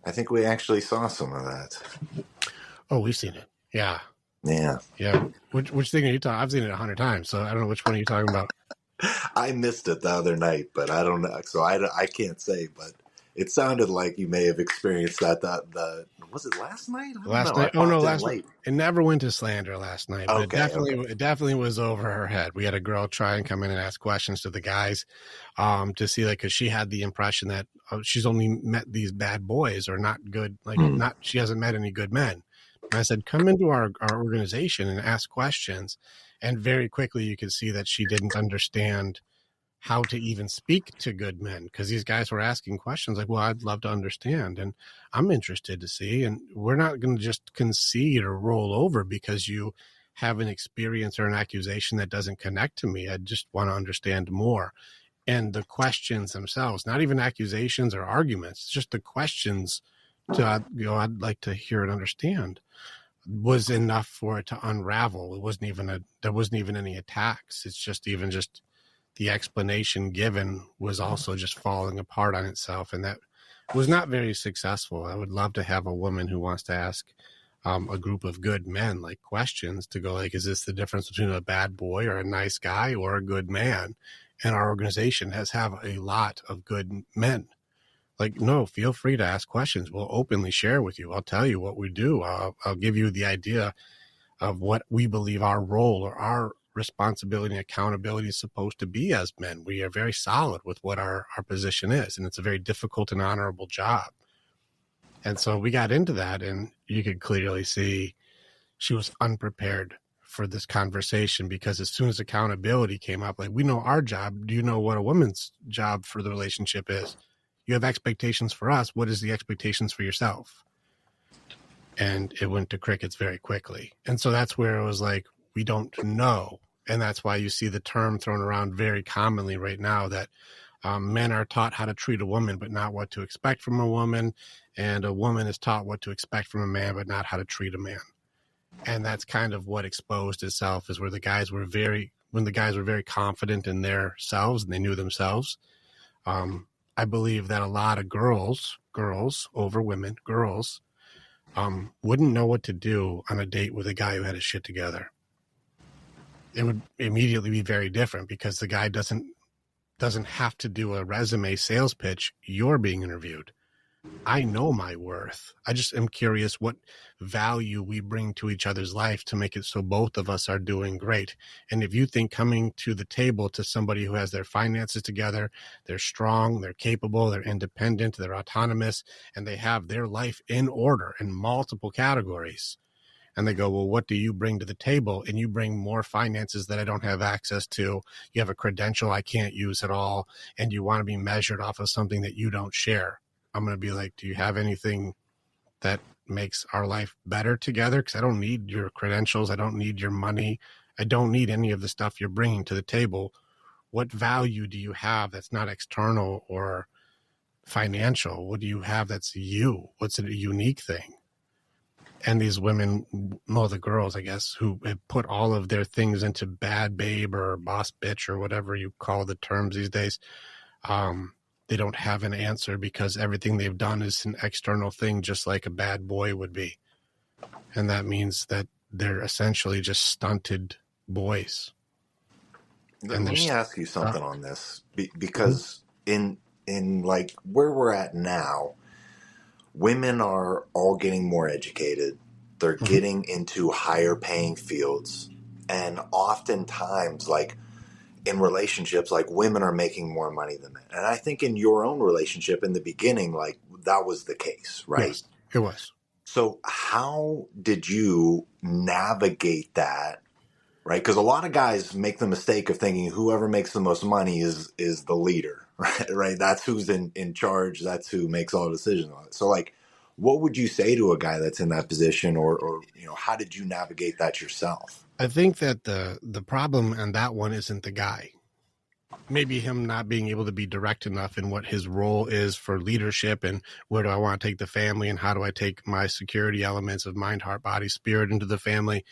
I think we actually saw some of that. Oh, we've seen it. Yeah. Yeah. Yeah. Which thing are you talking? I've seen it 100 times, so I don't know which one are you talking about. I missed it the other night, but I don't know. So I can't say, but it sounded like you may have experienced that. Was it last night? Last night? Oh no, last night. It never went to slander last night, but it definitely was over her head. We had a girl try and come in and ask questions to the guys, to see, like, because she had the impression that she's only met these bad boys or not good, like she hasn't met any good men. And I said, come into our organization and ask questions. And very quickly you could see that she didn't understand how to even speak to good men, because these guys were asking questions like, well, I'd love to understand, and I'm interested to see, and we're not going to just concede or roll over because you have an experience or an accusation that doesn't connect to me. I just want to understand more. And the questions themselves, not even accusations or arguments, just the questions to, you know, I'd like to hear and understand, was enough for it to unravel. It wasn't even there wasn't even any attacks. It's just the explanation given was also just falling apart on itself. And that was not very successful. I would love to have a woman who wants to ask a group of good men, like, questions to go like, is this the difference between a bad boy or a nice guy or a good man? And our organization have a lot of good men. Like, no, feel free to ask questions. We'll openly share with you. I'll tell you what we do. I'll give you the idea of what we believe our role or our responsibility and accountability is supposed to be as men. We are very solid with what our position is, and it's a very difficult and honorable job. And so we got into that, and you could clearly see she was unprepared for this conversation, because as soon as accountability came up, like, we know our job. Do you know what a woman's job for the relationship is? You have expectations for us. What is the expectations for yourself? And it went to crickets very quickly. And so that's where it was like, we don't know. And that's why you see the term thrown around very commonly right now that men are taught how to treat a woman, but not what to expect from a woman. And a woman is taught what to expect from a man, but not how to treat a man. And that's kind of what exposed itself, is where the guys were very confident in their selves and they knew themselves. I believe that a lot of girls over women, girls, wouldn't know what to do on a date with a guy who had his shit together. It would immediately be very different, because the guy doesn't have to do a resume sales pitch. You're being interviewed. I know my worth. I just am curious what value we bring to each other's life to make it so both of us are doing great. And if you think coming to the table to somebody who has their finances together, they're strong, they're capable, they're independent, they're autonomous, and they have their life in order in multiple categories, And they go, well, what do you bring to the table? And you bring more finances that I don't have access to. You have a credential I can't use at all. And you want to be measured off of something that you don't share. I'm going to be like, do you have anything that makes our life better together? Because I don't need your credentials. I don't need your money. I don't need any of the stuff you're bringing to the table. What value do you have that's not external or financial? What do you have that's you? What's a unique thing? And these women, well, the girls, I guess, who have put all of their things into bad babe or boss bitch or whatever you call the terms these days, they don't have an answer because everything they've done is an external thing, just like a bad boy would be. And that means that they're essentially just stunted boys. Let me ask you something on this, because in like where we're at now, women are all getting more educated. They're getting into higher paying fields. And oftentimes, like in relationships, like women are making more money than men. And I think in your own relationship in the beginning, like that was the case, right? Yes, it was. So how did you navigate that? Right? Because a lot of guys make the mistake of thinking whoever makes the most money is the leader, right? Right? That's who's in charge. That's who makes all the decisions on it. So like, what would you say to a guy that's in that position, or how did you navigate that yourself? I think that the problem on that one isn't the guy. Maybe him not being able to be direct enough in what his role is for leadership and where do I want to take the family and how do I take my security elements of mind, heart, body, spirit into the family.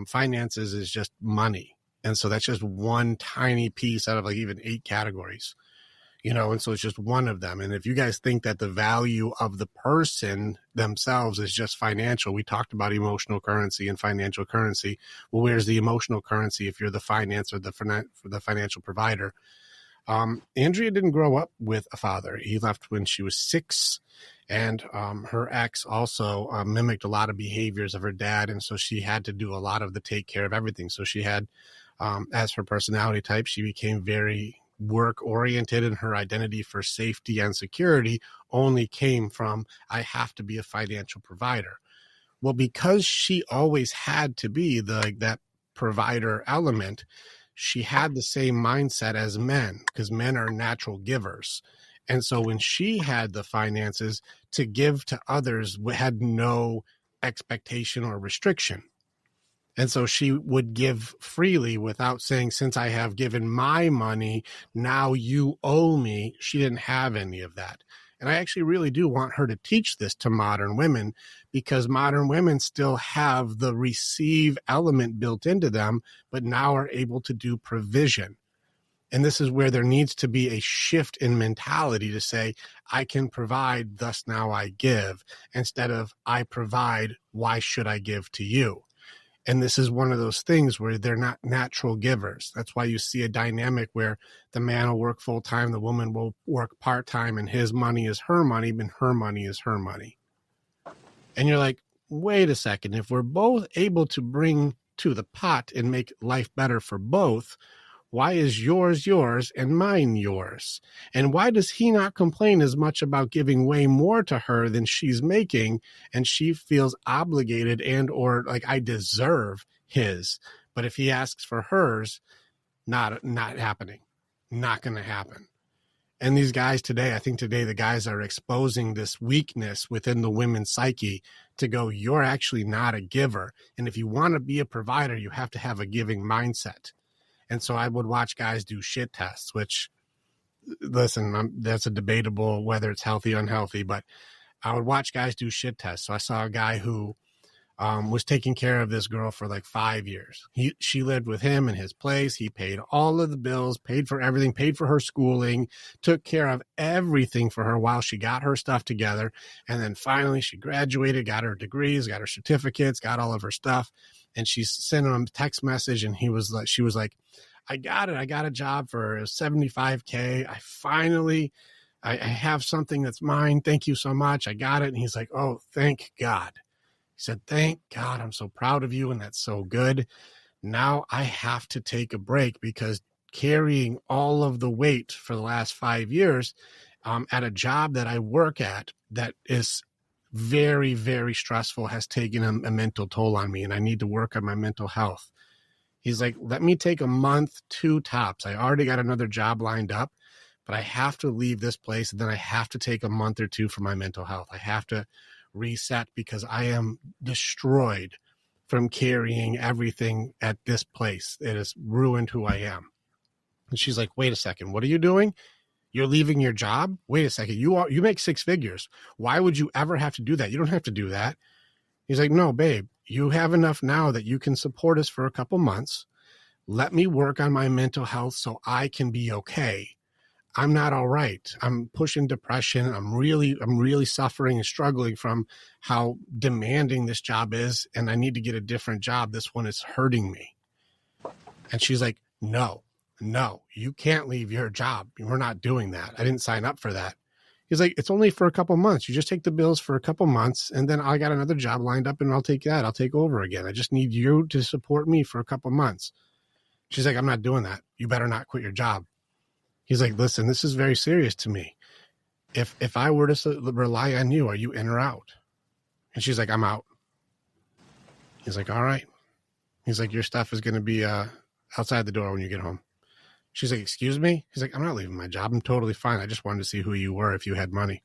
Finances is just money. And so that's just one tiny piece out of like even 8 categories, and so it's just one of them. And if you guys think that the value of the person themselves is just financial, we talked about emotional currency and financial currency. Well, where's the emotional currency if you're the finance or the financial provider? Andrea didn't grow up with a father. He left when she was 6. And her ex also mimicked a lot of behaviors of her dad. And so she had to do a lot of the take care of everything. So she had, as her personality type, she became very work oriented, and her identity for safety and security only came from, I have to be a financial provider. Well, because she always had to be that provider element, she had the same mindset as men, because men are natural givers. And so when she had the finances to give to others, had no expectation or restriction. And so she would give freely without saying, since I have given my money, now you owe me. She didn't have any of that. And I actually really do want her to teach this to modern women, because modern women still have the receive element built into them, but now are able to do provision. And this is where there needs to be a shift in mentality to say, I can provide, thus now I give, instead of I provide, why should I give to you? And this is one of those things where they're not natural givers. That's why you see a dynamic where the man will work full time, the woman will work part time, and his money is her money, and her money is her money. And you're like, wait a second, if we're both able to bring to the pot and make life better for both, why is yours yours and mine yours? And why does he not complain as much about giving way more to her than she's making, and she feels obligated and or like I deserve his? But if he asks for hers, not happening, not going to happen. And these guys today, I think today the guys are exposing this weakness within the women's psyche to go, you're actually not a giver. And if you want to be a provider, you have to have a giving mindset. And so I would watch guys do shit tests, which, listen, that's a debatable whether it's healthy or unhealthy, but I would watch guys do shit tests. So I saw a guy who was taking care of this girl for like 5 years. She lived with him in his place. He paid all of the bills, paid for everything, paid for her schooling, took care of everything for her while she got her stuff together. And then finally she graduated, got her degrees, got her certificates, got all of her stuff. And she sent him a text message, and she was like, I got it. I got a job for $75K. I have something that's mine. Thank you so much. I got it. And he's like, oh, thank God. He said, thank God. I'm so proud of you. And that's so good. Now I have to take a break, because carrying all of the weight for the last 5 years at a job that I work at that is very, very stressful, has taken a mental toll on me, and I need to work on my mental health. He's like, let me take a month, 2 tops. I already got another job lined up, but I have to leave this place, and then I have to take a month or 2 for my mental health. I have to reset because I am destroyed from carrying everything at this place. It has ruined who I am. And she's like, wait a second, what are you doing? You're leaving your job? Wait a second, you make 6 figures. Why would you ever have to do that? You don't have to do that. He's like, no, babe, you have enough now that you can support us for a couple months. Let me work on my mental health so I can be okay. I'm not all right. I'm pushing depression. I'm really suffering and struggling from how demanding this job is. And I need to get a different job. This one is hurting me. And she's like, no, you can't leave your job. We're not doing that. I didn't sign up for that. He's like, it's only for a couple months. You just take the bills for a couple months. And then I got another job lined up and I'll take that. I'll take over again. I just need you to support me for a couple months. She's like, I'm not doing that. You better not quit your job. He's like, listen, this is very serious to me. If I were to rely on you, are you in or out? And she's like, I'm out. He's like, all right. He's like, your stuff is going to be outside the door when you get home. She's like, excuse me? He's like, I'm not leaving my job. I'm totally fine. I just wanted to see who you were if you had money.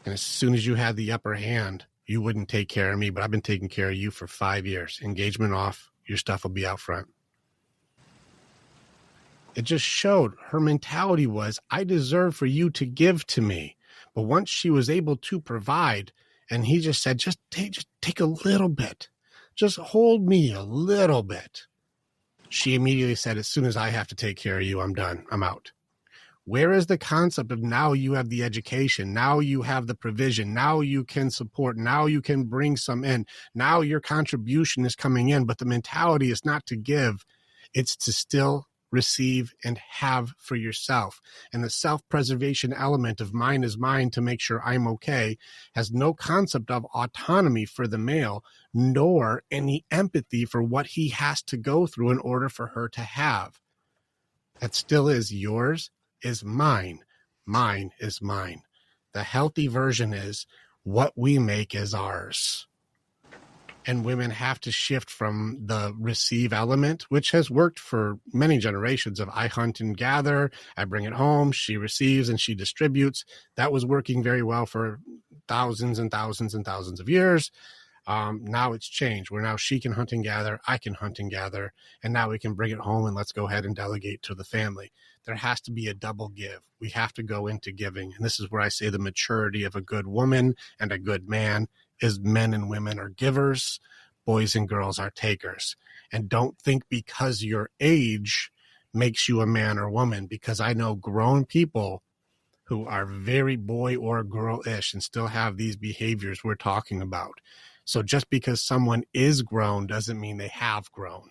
And as soon as you had the upper hand, you wouldn't take care of me, but I've been taking care of you for 5 years. Engagement off, your stuff will be out front. It just showed her mentality was, I deserve for you to give to me. But once she was able to provide, and he just said, just take a little bit. Just hold me a little bit. She immediately said, as soon as I have to take care of you, I'm done. I'm out. Where is the concept of now you have the education, now you have the provision, now you can support, now you can bring some in, now your contribution is coming in, but the mentality is not to give, it's to still receive and have for yourself. And the self-preservation element of mine is mine to make sure I'm okay has no concept of autonomy for the male, nor any empathy for what he has to go through in order for her to have. That still is yours is mine. Mine is mine. The healthy version is what we make is ours. And women have to shift from the receive element, which has worked for many generations of I hunt and gather, I bring it home, she receives and she distributes. That was working very well for thousands and thousands and thousands of years. Now it's changed where now she can hunt and gather, I can hunt and gather, and now we can bring it home and let's go ahead and delegate to the family. There has to be a double give. We have to go into giving. And this is where I say the maturity of a good woman and a good man is men and women are givers, boys and girls are takers. And don't think because your age makes you a man or woman, because I know grown people who are very boy or girl-ish and still have these behaviors we're talking about. So just because someone is grown doesn't mean they have grown.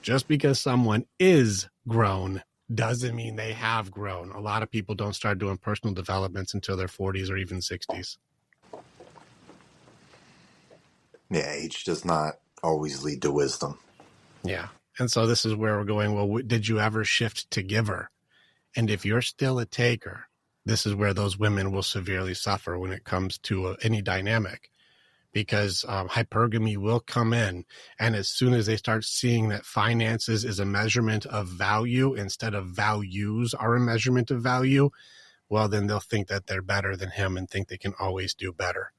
Just because someone is grown doesn't mean they have grown. A lot of people don't start doing personal developments until their 40s or even 60s. Yeah, age does not always lead to wisdom. Yeah. And so this is where we're going, well, did you ever shift to giver? And if you're still a taker, this is where those women will severely suffer when it comes to any dynamic, because hypergamy will come in. And as soon as they start seeing that finances is a measurement of value instead of values are a measurement of value, well, then they'll think that they're better than him and think they can always do better.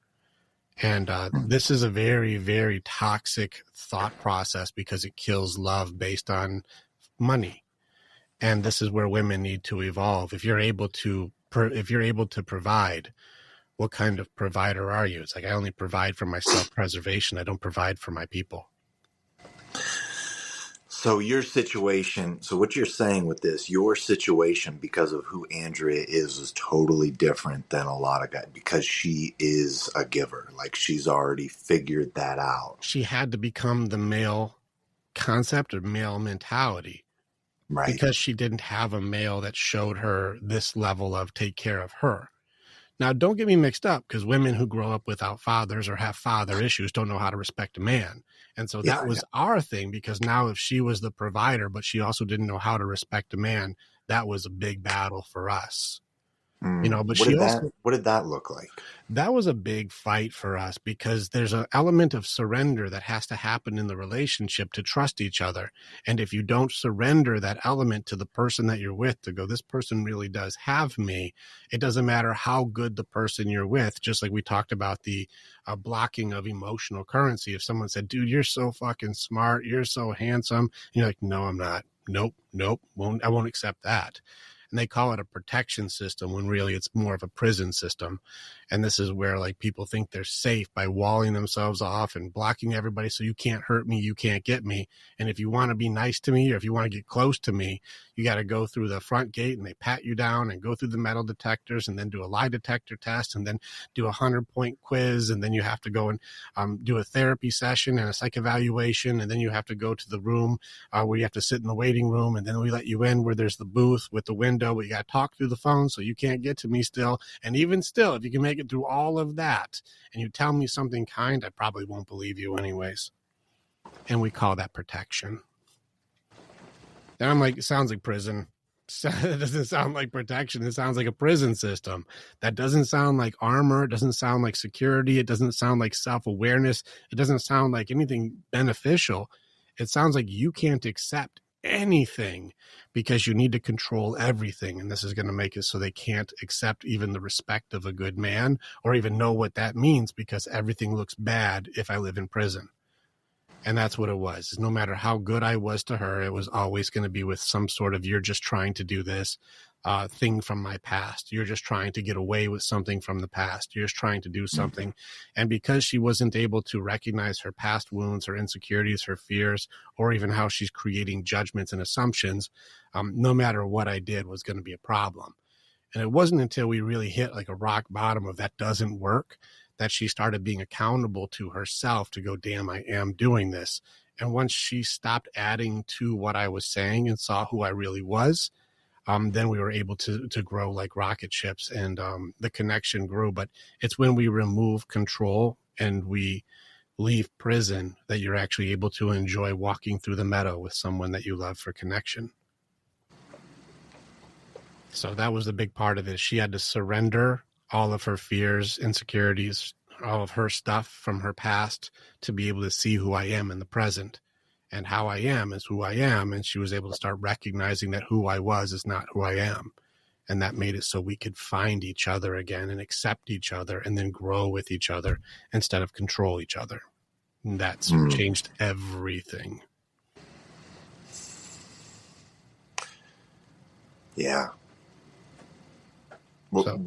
And this is a very, very toxic thought process because it kills love based on money. And this is where women need to evolve. If you're able to provide, what kind of provider are you? It's like, I only provide for my self-preservation. I don't provide for my people. So your situation, so what you're saying with this, your situation because of who Andrea is totally different than a lot of guys because she is a giver. Like she's already figured that out. She had to become the male concept or male mentality. Right. Because she didn't have a male that showed her this level of take care of her. Now, don't get me mixed up, because women who grow up without fathers or have father issues don't know how to respect a man. And so that was our thing, because now if she was the provider, but she also didn't know how to respect a man, that was a big battle for us. But What she did also, that look like? that was a big fight for us because there's an element of surrender that has to happen in the relationship to trust each other. And if you don't surrender that element to the person that you're with to go, this person really does have me, it doesn't matter how good the person you're with, just like we talked about the blocking of emotional currency. If someone said, dude, you're so fucking smart, you're so handsome, and you're like, no, I'm not. Nope, I won't accept that. And they call it a protection system when really it's more of a prison system. And this is where like people think they're safe by walling themselves off and blocking everybody. So you can't hurt me. You can't get me. And if you want to be nice to me, or if you want to get close to me, you got to go through the front gate and they pat you down and go through the metal detectors and then do a lie detector test and then do a 100-point quiz. And then you have to go and do a therapy session and a psych evaluation. And then you have to go to the room where you have to sit in the waiting room. And then we let you in where there's the booth with the window, but you got to talk through the phone. So you can't get to me still. And even still, if you can make it through all of that and you tell me something kind, I probably won't believe you anyways. And we call that protection. And I'm like, it sounds like prison. It doesn't sound like protection. It sounds like a prison system. That doesn't sound like armor. It doesn't sound like security. It doesn't sound like self-awareness. It doesn't sound like anything beneficial. It sounds like you can't accept anything because you need to control everything. And this is going to make it so they can't accept even the respect of a good man or even know what that means because everything looks bad if I live in prison. And that's what it was. No matter how good I was to her, it was always going to be with some sort of, you're just trying to do this thing from my past. You're just trying to get away with something from the past. You're just trying to do something. And because she wasn't able to recognize her past wounds, her insecurities, her fears, or even how she's creating judgments and assumptions, no matter what I did was going to be a problem. And it wasn't until we really hit like a rock bottom of that doesn't work that she started being accountable to herself to go, damn, I am doing this. And once she stopped adding to what I was saying and saw who I really was, then we were able to grow like rocket ships and the connection grew. But it's when we remove control and we leave prison that you're actually able to enjoy walking through the meadow with someone that you love for connection. So that was the big part of it. She had to surrender all of her fears, insecurities, all of her stuff from her past to be able to see who I am in the present. And how I am is who I am. And she was able to start recognizing that who I was is not who I am. And that made it so we could find each other again and accept each other and then grow with each other instead of control each other. And that's changed everything. Yeah. What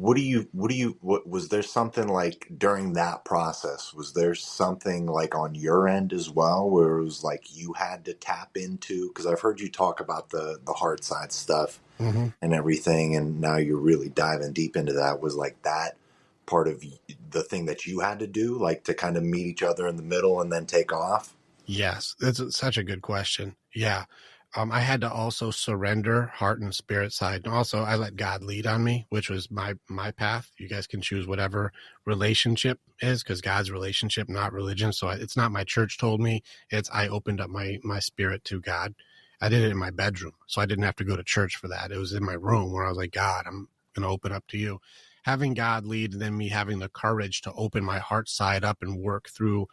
was there something like during that process? Was there something like on your end as well where it was like you had to tap into? Because I've heard you talk about the hard side stuff and everything, and now you're really diving deep into that. Was like that part of the thing that you had to do, like to kind of meet each other in the middle and then take off? Yes, that's such a good question. Yeah. I had to also surrender heart and spirit side. And also I let God lead on me, which was my path. You guys can choose whatever relationship is because God's relationship, not religion. So it's not my church told me. It's I opened up my spirit to God. I did it in my bedroom. So I didn't have to go to church for that. It was in my room where I was like, God, I'm going to open up to you. Having God lead and then me having the courage to open my heart side up and work through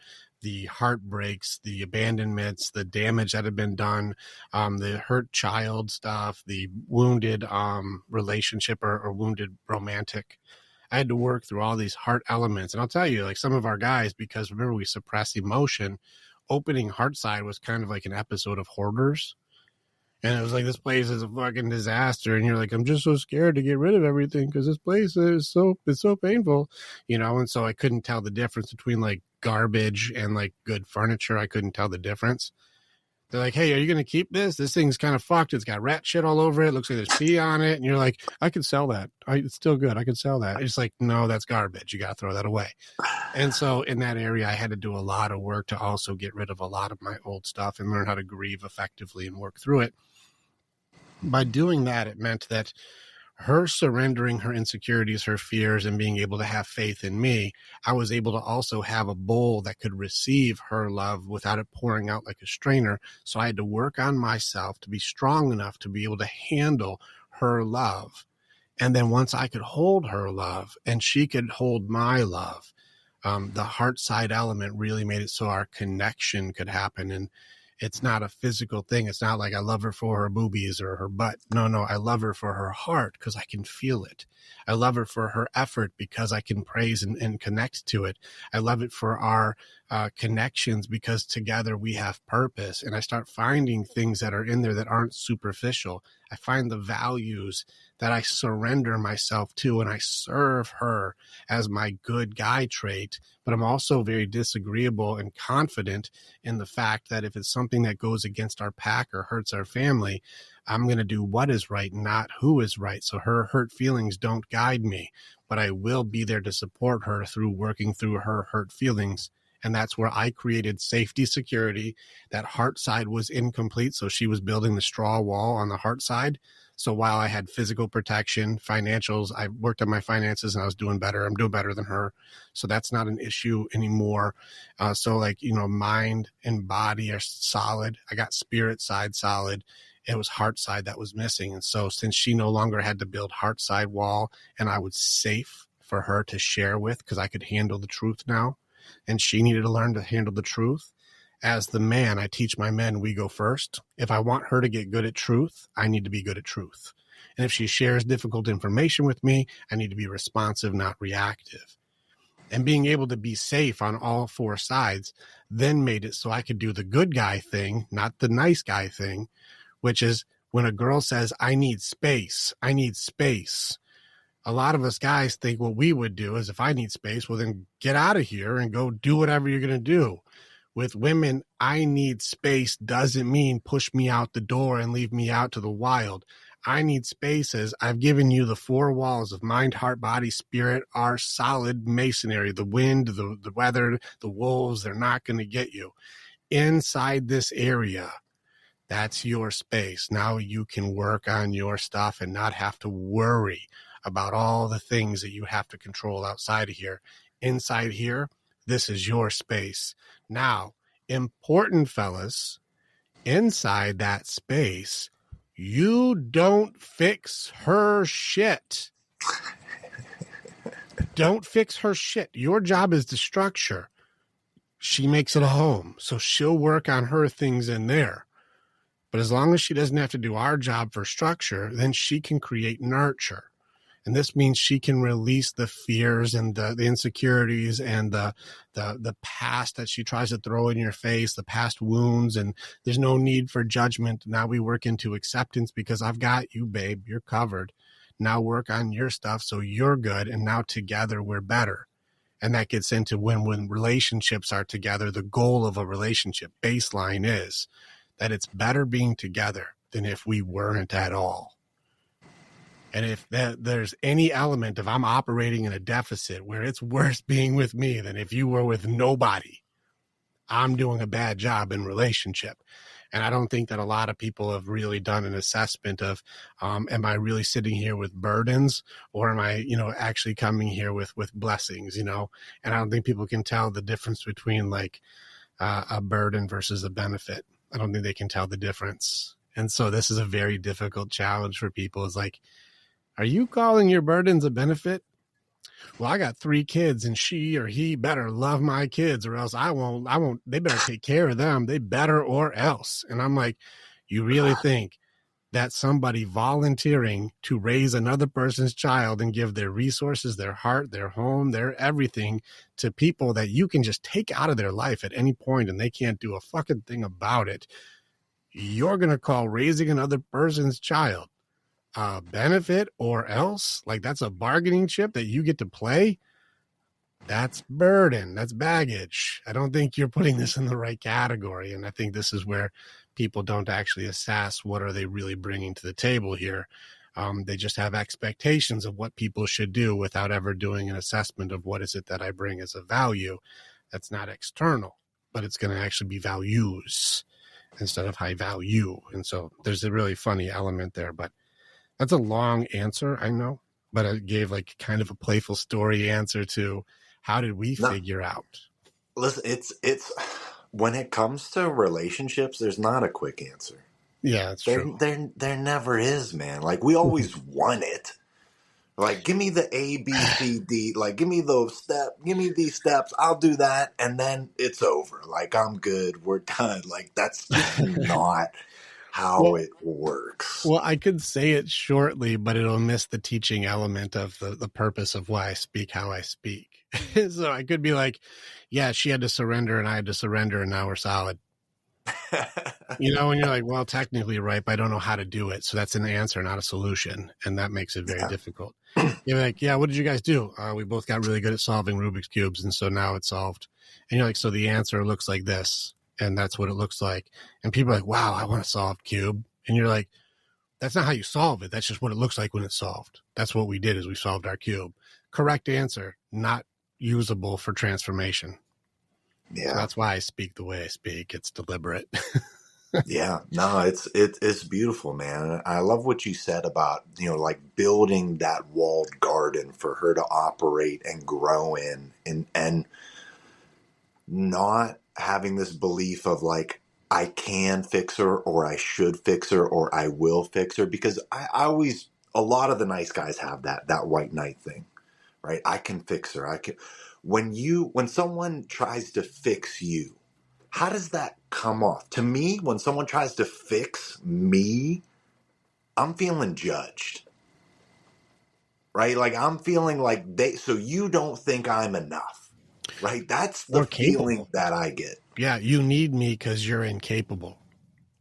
the heartbreaks, the abandonments, the damage that had been done, the hurt child stuff, the wounded relationship or wounded romantic. I had to work through all these heart elements. And I'll tell you, like some of our guys, because remember we suppress emotion, opening heart side was kind of like an episode of Hoarders. And it was like, this place is a fucking disaster. And you're like, I'm just so scared to get rid of everything because this place is it's so painful, And so I couldn't tell the difference between like garbage and like good furniture. I couldn't tell the difference. They're like, hey, are you going to keep this? This thing's kind of fucked. It's got rat shit all over it. Looks like there's pee on it. And you're like, I could sell that. It's still good. I could sell that. It's like, no, that's garbage. You got to throw that away. And so in that area, I had to do a lot of work to also get rid of a lot of my old stuff and learn how to grieve effectively and work through it. By doing that, it meant that her surrendering her insecurities, her fears, and being able to have faith in me, I was able to also have a bowl that could receive her love without it pouring out like a strainer. So I had to work on myself to be strong enough to be able to handle her love. And then once I could hold her love and she could hold my love, the heart side element really made it so our connection could happen. And it's not a physical thing. It's not like I love her for her boobies or her butt. No, I love her for her heart because I can feel it. I love her for her effort because I can praise and connect to it. I love it for our connections because together we have purpose. And I start finding things that are in there that aren't superficial. I find the values that I surrender myself to, and I serve her as my good guy trait. But I'm also very disagreeable and confident in the fact that if it's something that goes against our pack or hurts our family, I'm going to do what is right, not who is right. So her hurt feelings don't guide me, but I will be there to support her through working through her hurt feelings. And that's where I created safety, security. That heart side was incomplete, so she was building the straw wall on the heart side. So while I had physical protection, financials, I worked on my finances and I was doing better. I'm doing better than her. So that's not an issue anymore. So like, mind and body are solid. I got spirit side solid. It was heart side that was missing. And so since she no longer had to build heart side wall and I was safe for her to share with because I could handle the truth now, and she needed to learn to handle the truth. As the man, I teach my men, we go first. If I want her to get good at truth, I need to be good at truth. And if she shares difficult information with me, I need to be responsive, not reactive. And being able to be safe on all four sides then made it so I could do the good guy thing, not the nice guy thing, which is when a girl says, I need space. A lot of us guys think what we would do is if I need space, well, then get out of here and go do whatever you're going to do. With women, I need space doesn't mean push me out the door and leave me out to the wild. I need spaces. I've given you the four walls of mind, heart, body, spirit are solid masonry. The wind, the weather, the wolves, they're not going to get you. Inside this area, that's your space. Now you can work on your stuff and not have to worry about all the things that you have to control outside of here. Inside here, this is your space. Now, important fellas, inside that space, you don't fix her shit. Don't fix her shit. Your job is to structure. She makes it a home, so she'll work on her things in there. But as long as she doesn't have to do our job for structure, then she can create nurture. And this means she can release the fears and the insecurities and the past that she tries to throw in your face, the past wounds. And there's no need for judgment. Now we work into acceptance because I've got you, babe. You're covered. Now work on your stuff so you're good. And now together we're better. And that gets into when relationships are together, the goal of a relationship baseline is that it's better being together than if we weren't at all. And if there's any element of I'm operating in a deficit where it's worse being with me than if you were with nobody, I'm doing a bad job in relationship. And I don't think that a lot of people have really done an assessment of, am I really sitting here with burdens or am I, actually coming here with blessings, And I don't think people can tell the difference between like a burden versus a benefit. I don't think they can tell the difference. And so this is a very difficult challenge for people. Is like, are you calling your burdens a benefit? Well, I got 3 kids and she or he better love my kids or else I won't, they better take care of them. They better or else. And I'm like, you really think that somebody volunteering to raise another person's child and give their resources, their heart, their home, their everything to people that you can just take out of their life at any point and they can't do a fucking thing about it, you're going to call raising another person's child benefit or else? Like that's a bargaining chip that you get to play? That's burden. That's baggage. I don't think you're putting this in the right category. And I think this is where people don't actually assess what are they really bringing to the table here. They just have expectations of what people should do without ever doing an assessment of what is it that I bring as a value that's not external, but it's going to actually be values instead of high value. And so there's a really funny element there, but that's a long answer, I know, but I gave like kind of a playful story answer to how did we figure out? Listen, it's when it comes to relationships, there's not a quick answer. Yeah, that's true. There never is, man. Like we always want it. Like, give me the A, B, C, D. Like, give me these steps. I'll do that, and then it's over. Like, I'm good. We're done. Like, that's just not how Well, it works. well, I could say it shortly, but it'll miss the teaching element of the purpose of why I speak how I speak. So I could be like, yeah, she had to surrender and I had to surrender, and now we're solid. You know, and you're like, well, technically, right, but I don't know how to do it. So that's an answer, not a solution. And that makes it very Yeah. difficult. You're like, yeah, what did you guys do? We both got really good at solving Rubik's Cubes. And so now it's solved. And you're like, so the answer looks like this. And that's what it looks like. And people are like, wow, I want a solved cube. And you're like, that's not how you solve it. That's just what it looks like when it's solved. That's what we did is we solved our cube. Correct answer, not usable for transformation. Yeah. So that's why I speak the way I speak. It's deliberate. Yeah, no, it's beautiful, man. I love what you said about, like building that walled garden for her to operate and grow in, and not having this belief of like I can fix her or I should fix her or I will fix her, because I always, a lot of the nice guys have that white knight thing, right? I can fix her. I can. When someone tries to fix you, how does that come off? To me, when someone tries to fix me, I'm feeling judged, right? Like I'm feeling like so you don't think I'm enough, right? That's the Or capable. feeling that I get. Yeah, you need me because you're incapable.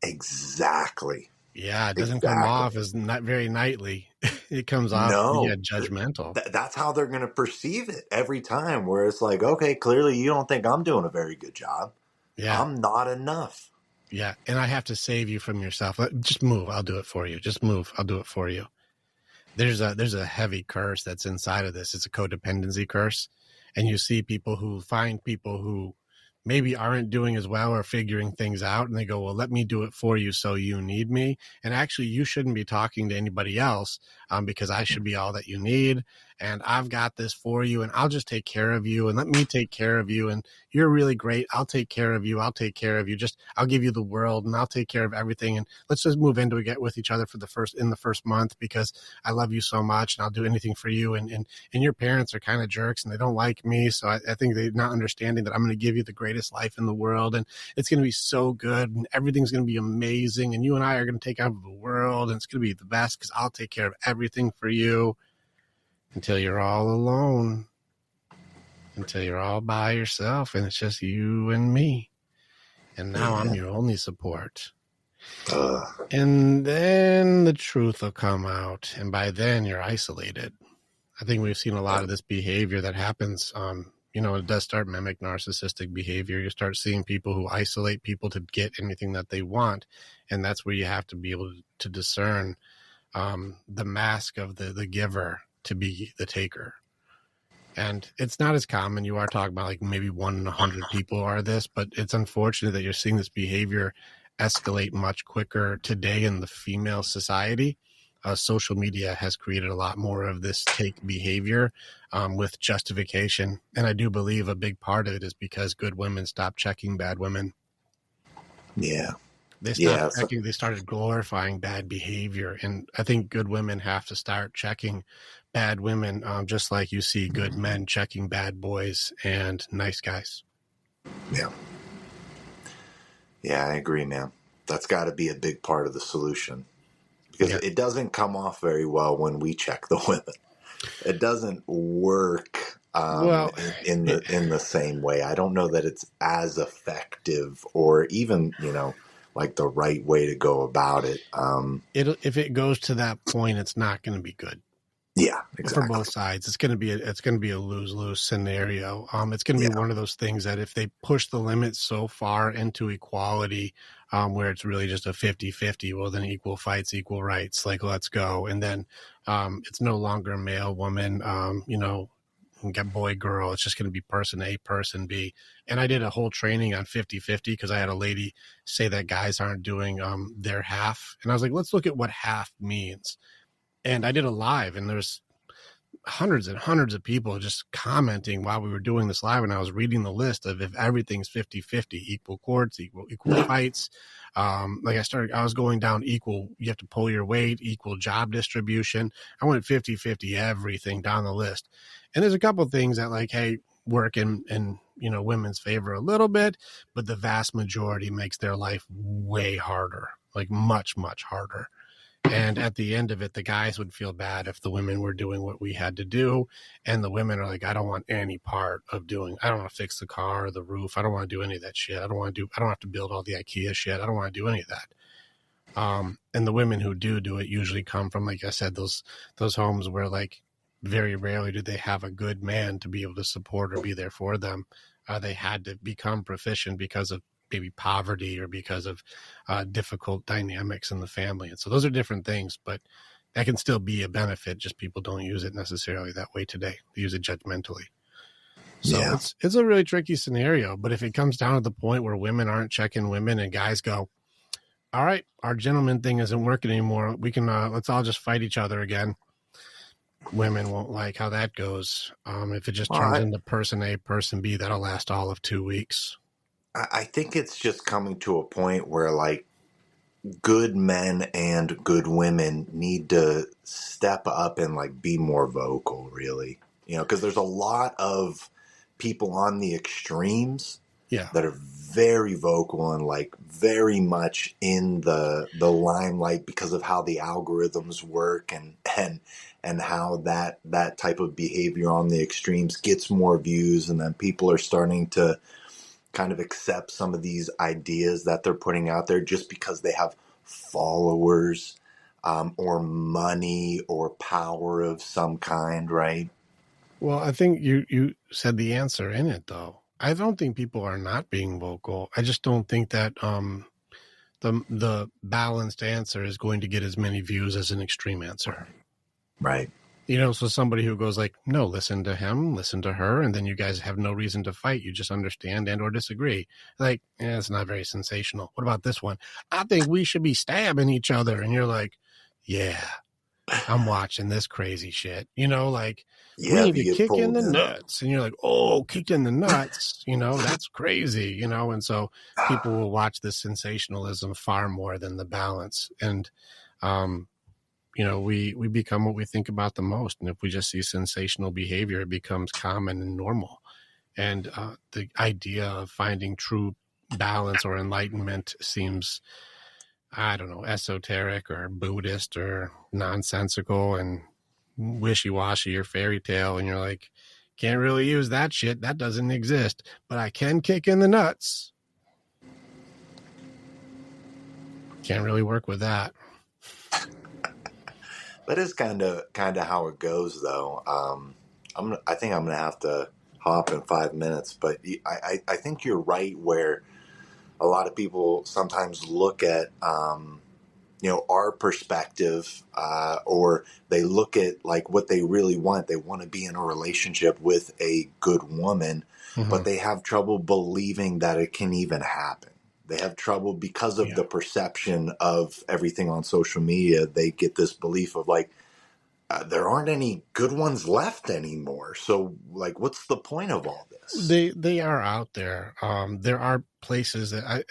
Exactly. Yeah, it doesn't come off as not very knightly. It comes off judgmental. That's how they're going to perceive it every time, where it's like, okay, clearly you don't think I'm doing a very good job. Yeah. I'm not enough. Yeah, and I have to save you from yourself. Just move. I'll do it for you. Just move. I'll do it for you. There's a heavy curse that's inside of this. It's a codependency curse. And you see people who find people who maybe aren't doing as well or figuring things out, and they go, well, let me do it for you so you need me. And actually, you shouldn't be talking to anybody else because I should be all that you need. And I've got this for you, and I'll just take care of you, and let me take care of you. And you're really great. I'll take care of you. I'll take care of you. I'll give you the world, and I'll take care of everything. And let's just move into it with each other in the first month, because I love you so much, and I'll do anything for you. And your parents are kind of jerks, and they don't like me. So I think they're not understanding that I'm going to give you the greatest life in the world, and it's going to be so good, and everything's going to be amazing. And you and I are going to take over the world, and it's going to be the best because I'll take care of everything for you. Until you're all alone, until you're all by yourself, and it's just you and me. And now I'm your only support. And then the truth will come out, and by then you're isolated. I think we've seen a lot of this behavior that happens. It does start mimic narcissistic behavior. You start seeing people who isolate people to get anything that they want, and that's where you have to be able to discern the mask of the giver to be the taker. And it's not as common. You are talking about like maybe 1 in 100 people are this, but it's unfortunate that you're seeing this behavior escalate much quicker today in the female society. Social media has created a lot more of this take behavior with justification. And I do believe a big part of it is because good women stopped checking bad women. Yeah. They stopped checking, they started glorifying bad behavior. And I think good women have to start checking bad women, just like you see good men checking bad boys and nice guys. Yeah. Yeah, I agree, man. That's got to be a big part of the solution, because it doesn't come off very well when we check the women. It doesn't work in the same way. I don't know that it's as effective or even, like the right way to go about it. If it goes to that point, it's not going to be good. Yeah, exactly. For both sides, it's going to be a lose-lose scenario. It's going to be one of those things that if they push the limits so far into equality, where it's really just a 50-50, well, then equal fights, equal rights, like let's go. And then it's no longer male, woman, get boy, girl. It's just going to be person A, person B. And I did a whole training on 50-50 because I had a lady say that guys aren't doing their half. And I was like, let's look at what half means. And I did a live, and there's hundreds and hundreds of people just commenting while we were doing this live, and I was reading the list of if everything's 50-50, equal courts, equal fights. Like I was going down equal, you have to pull your weight, equal job distribution. I went 50-50 everything down the list. And there's a couple of things that like, hey, work in women's favor a little bit, but the vast majority makes their life way harder, like much, much harder. And at the end of it, the guys would feel bad if the women were doing what we had to do. And the women are like, I don't want any part of I don't want to fix the car or the roof. I don't want to do any of that shit. I don't have to build all the IKEA shit. I don't want to do any of that. And the women who do it usually come from, like I said, those homes where like very rarely do they have a good man to be able to support or be there for them. They had to become proficient because of maybe poverty or because of difficult dynamics in the family. And so those are different things, but that can still be a benefit. Just people don't use it necessarily that way today. They use it judgmentally. So yeah. It's a really tricky scenario, but if it comes down to the point where women aren't checking women and guys go, all right, our gentleman thing isn't working anymore. We can, let's all just fight each other again. Women won't like how that goes. If it just turns into person A, person B, that'll last all of 2 weeks. I think it's just coming to a point where like good men and good women need to step up and like be more vocal, really, because there's a lot of people on the extremes that are very vocal and like very much in the limelight because of how the algorithms work and how that type of behavior on the extremes gets more views, and then people are starting to kind of accept some of these ideas that they're putting out there just because they have followers or money or power of some kind, right? Well, I think you said the answer in it, though. I don't think people are not being vocal. I just don't think that the balanced answer is going to get as many views as an extreme answer. Right. So somebody who goes like, no, listen to him, listen to her, and then you guys have no reason to fight. You just understand and or disagree. Like, it's not very sensational. What about this one? I think we should be stabbing each other. And you're like, yeah, I'm watching this crazy shit. Like, we need to kick in the nuts. And you're like, oh, kicked in the nuts. That's crazy, And so people will watch this sensationalism far more than the balance. And, we become what we think about the most. And if we just see sensational behavior, it becomes common and normal. And the idea of finding true balance or enlightenment seems, I don't know, esoteric or Buddhist or nonsensical and wishy-washy or fairy tale. And you're like, can't really use that shit. That doesn't exist. But I can kick in the nuts. Can't really work with that. That is kind of how it goes, though. I think I'm gonna have to hop in 5 minutes, but I think you're right where a lot of people sometimes look at our perspective, or they look at like what they really want. They want to be in a relationship with a good woman, but they have trouble believing that it can even happen. They have trouble because of the perception of everything on social media. They get this belief of like, there aren't any good ones left anymore. So like, what's the point of all this? They are out there. There are places that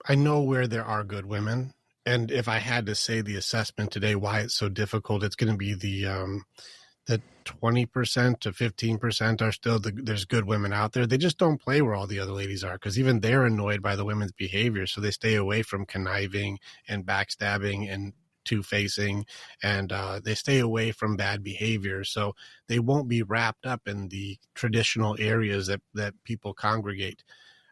I know where there are good women. And if I had to say the assessment today, why it's so difficult, it's going to be the 20% to 15% are still there's good women out there. They just don't play where all the other ladies are, because even they're annoyed by the women's behavior. So they stay away from conniving and backstabbing and two-facing, and they stay away from bad behavior. So they won't be wrapped up in the traditional areas that people congregate.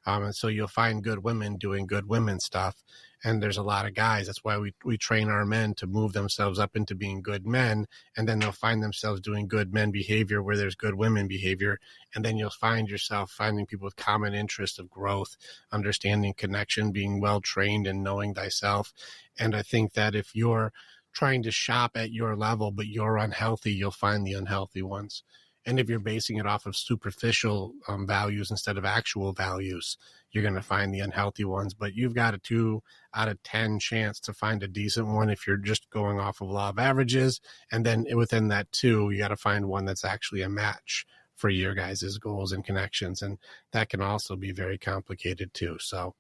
And so you'll find good women doing good women stuff. And there's a lot of guys. That's why we train our men to move themselves up into being good men. And then they'll find themselves doing good men behavior where there's good women behavior. And then you'll find yourself finding people with common interests of growth, understanding connection, being well trained and knowing thyself. And I think that if you're trying to shop at your level, but you're unhealthy, you'll find the unhealthy ones. And if you're basing it off of superficial values instead of actual values, you're going to find the unhealthy ones. But you've got a 2 out of 10 chance to find a decent one if you're just going off of law of averages. And then within that 2, you got to find one that's actually a match for your guys' goals and connections. And that can also be very complicated too. So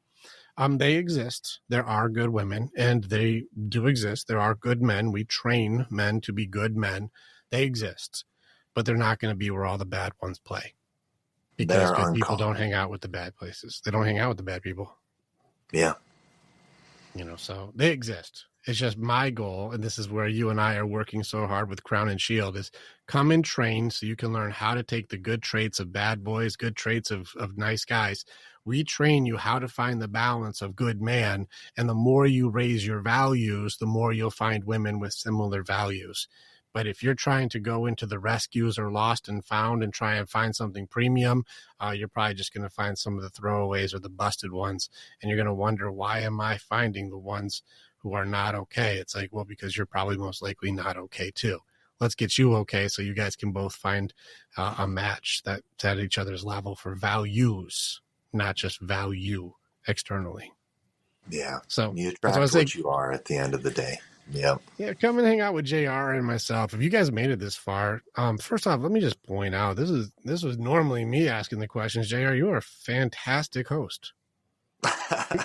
they exist. There are good women, and they do exist. There are good men. We train men to be good men. They exist, but they're not going to be where all the bad ones play, because good people don't hang out with the bad places. They don't hang out with the bad people. Yeah. So they exist. It's just my goal, and this is where you and I are working so hard with Crown and Shield, is come and train so you can learn how to take the good traits of bad boys, good traits of nice guys. We train you how to find the balance of good man, and the more you raise your values, the more you'll find women with similar values. But if you're trying to go into the rescues or lost and found and try and find something premium, you're probably just going to find some of the throwaways or the busted ones, and you're going to wonder, why am I finding the ones who are not okay? It's like, well, because you're probably most likely not okay too. Let's get you okay so you guys can both find a match that's at each other's level for values, not just value externally. Yeah. So you attract what you are at the end of the day. Yep. Yeah, come and hang out with JR and myself. If you guys made it this far, first off, let me just point out, this was normally me asking the questions. JR, you are a fantastic host.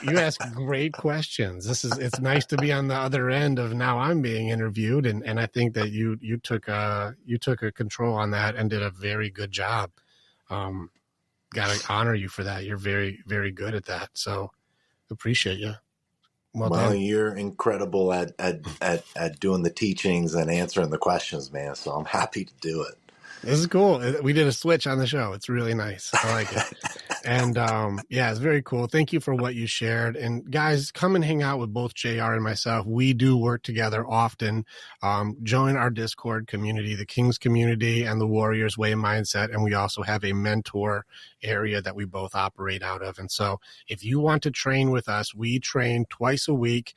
You ask great questions. It's nice to be on the other end of now I'm being interviewed, and I think that you took a control on that and did a very good job. Got to honor you for that. You're very, very good at that. So appreciate you. Well, you're incredible at doing the teachings and answering the questions, man. So I'm happy to do it. This is cool. We did a switch on the show. It's really nice. I like it. And yeah, it's very cool. Thank you for what you shared. And guys, come and hang out with both JR and myself. We do work together often. Join our Discord community, the Kings community and the Warriors Way mindset. And we also have a mentor area that we both operate out of. And so if you want to train with us, we train twice a week,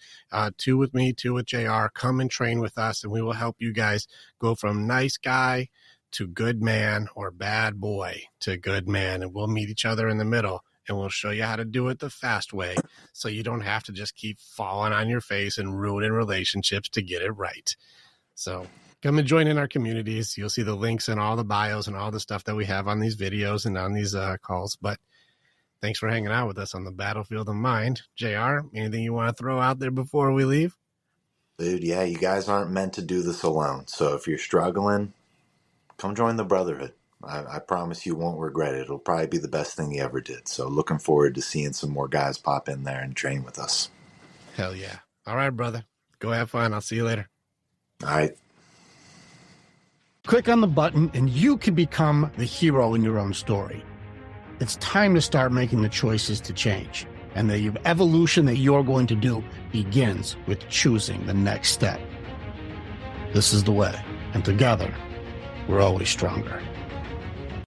2 with me, 2 with JR. Come and train with us, and we will help you guys go from nice guy to good man, or bad boy to good man. And we'll meet each other in the middle, and we'll show you how to do it the fast way, so you don't have to just keep falling on your face and ruining relationships to get it right. So come and join in our communities. You'll see the links in all the bios and all the stuff that we have on these videos and on these calls. But thanks for hanging out with us on the battlefield of mind. JR, anything you want to throw out there before we leave? Dude, yeah, you guys aren't meant to do this alone. So if you're struggling, come join the Brotherhood. I promise you won't regret it. It'll probably be the best thing you ever did. So looking forward to seeing some more guys pop in there and train with us. Hell yeah. All right, brother. Go have fun. I'll see you later. All right. Click on the button and you can become the hero in your own story. It's time to start making the choices to change. And the evolution that you're going to do begins with choosing the next step. This is the way. And together, we're always stronger.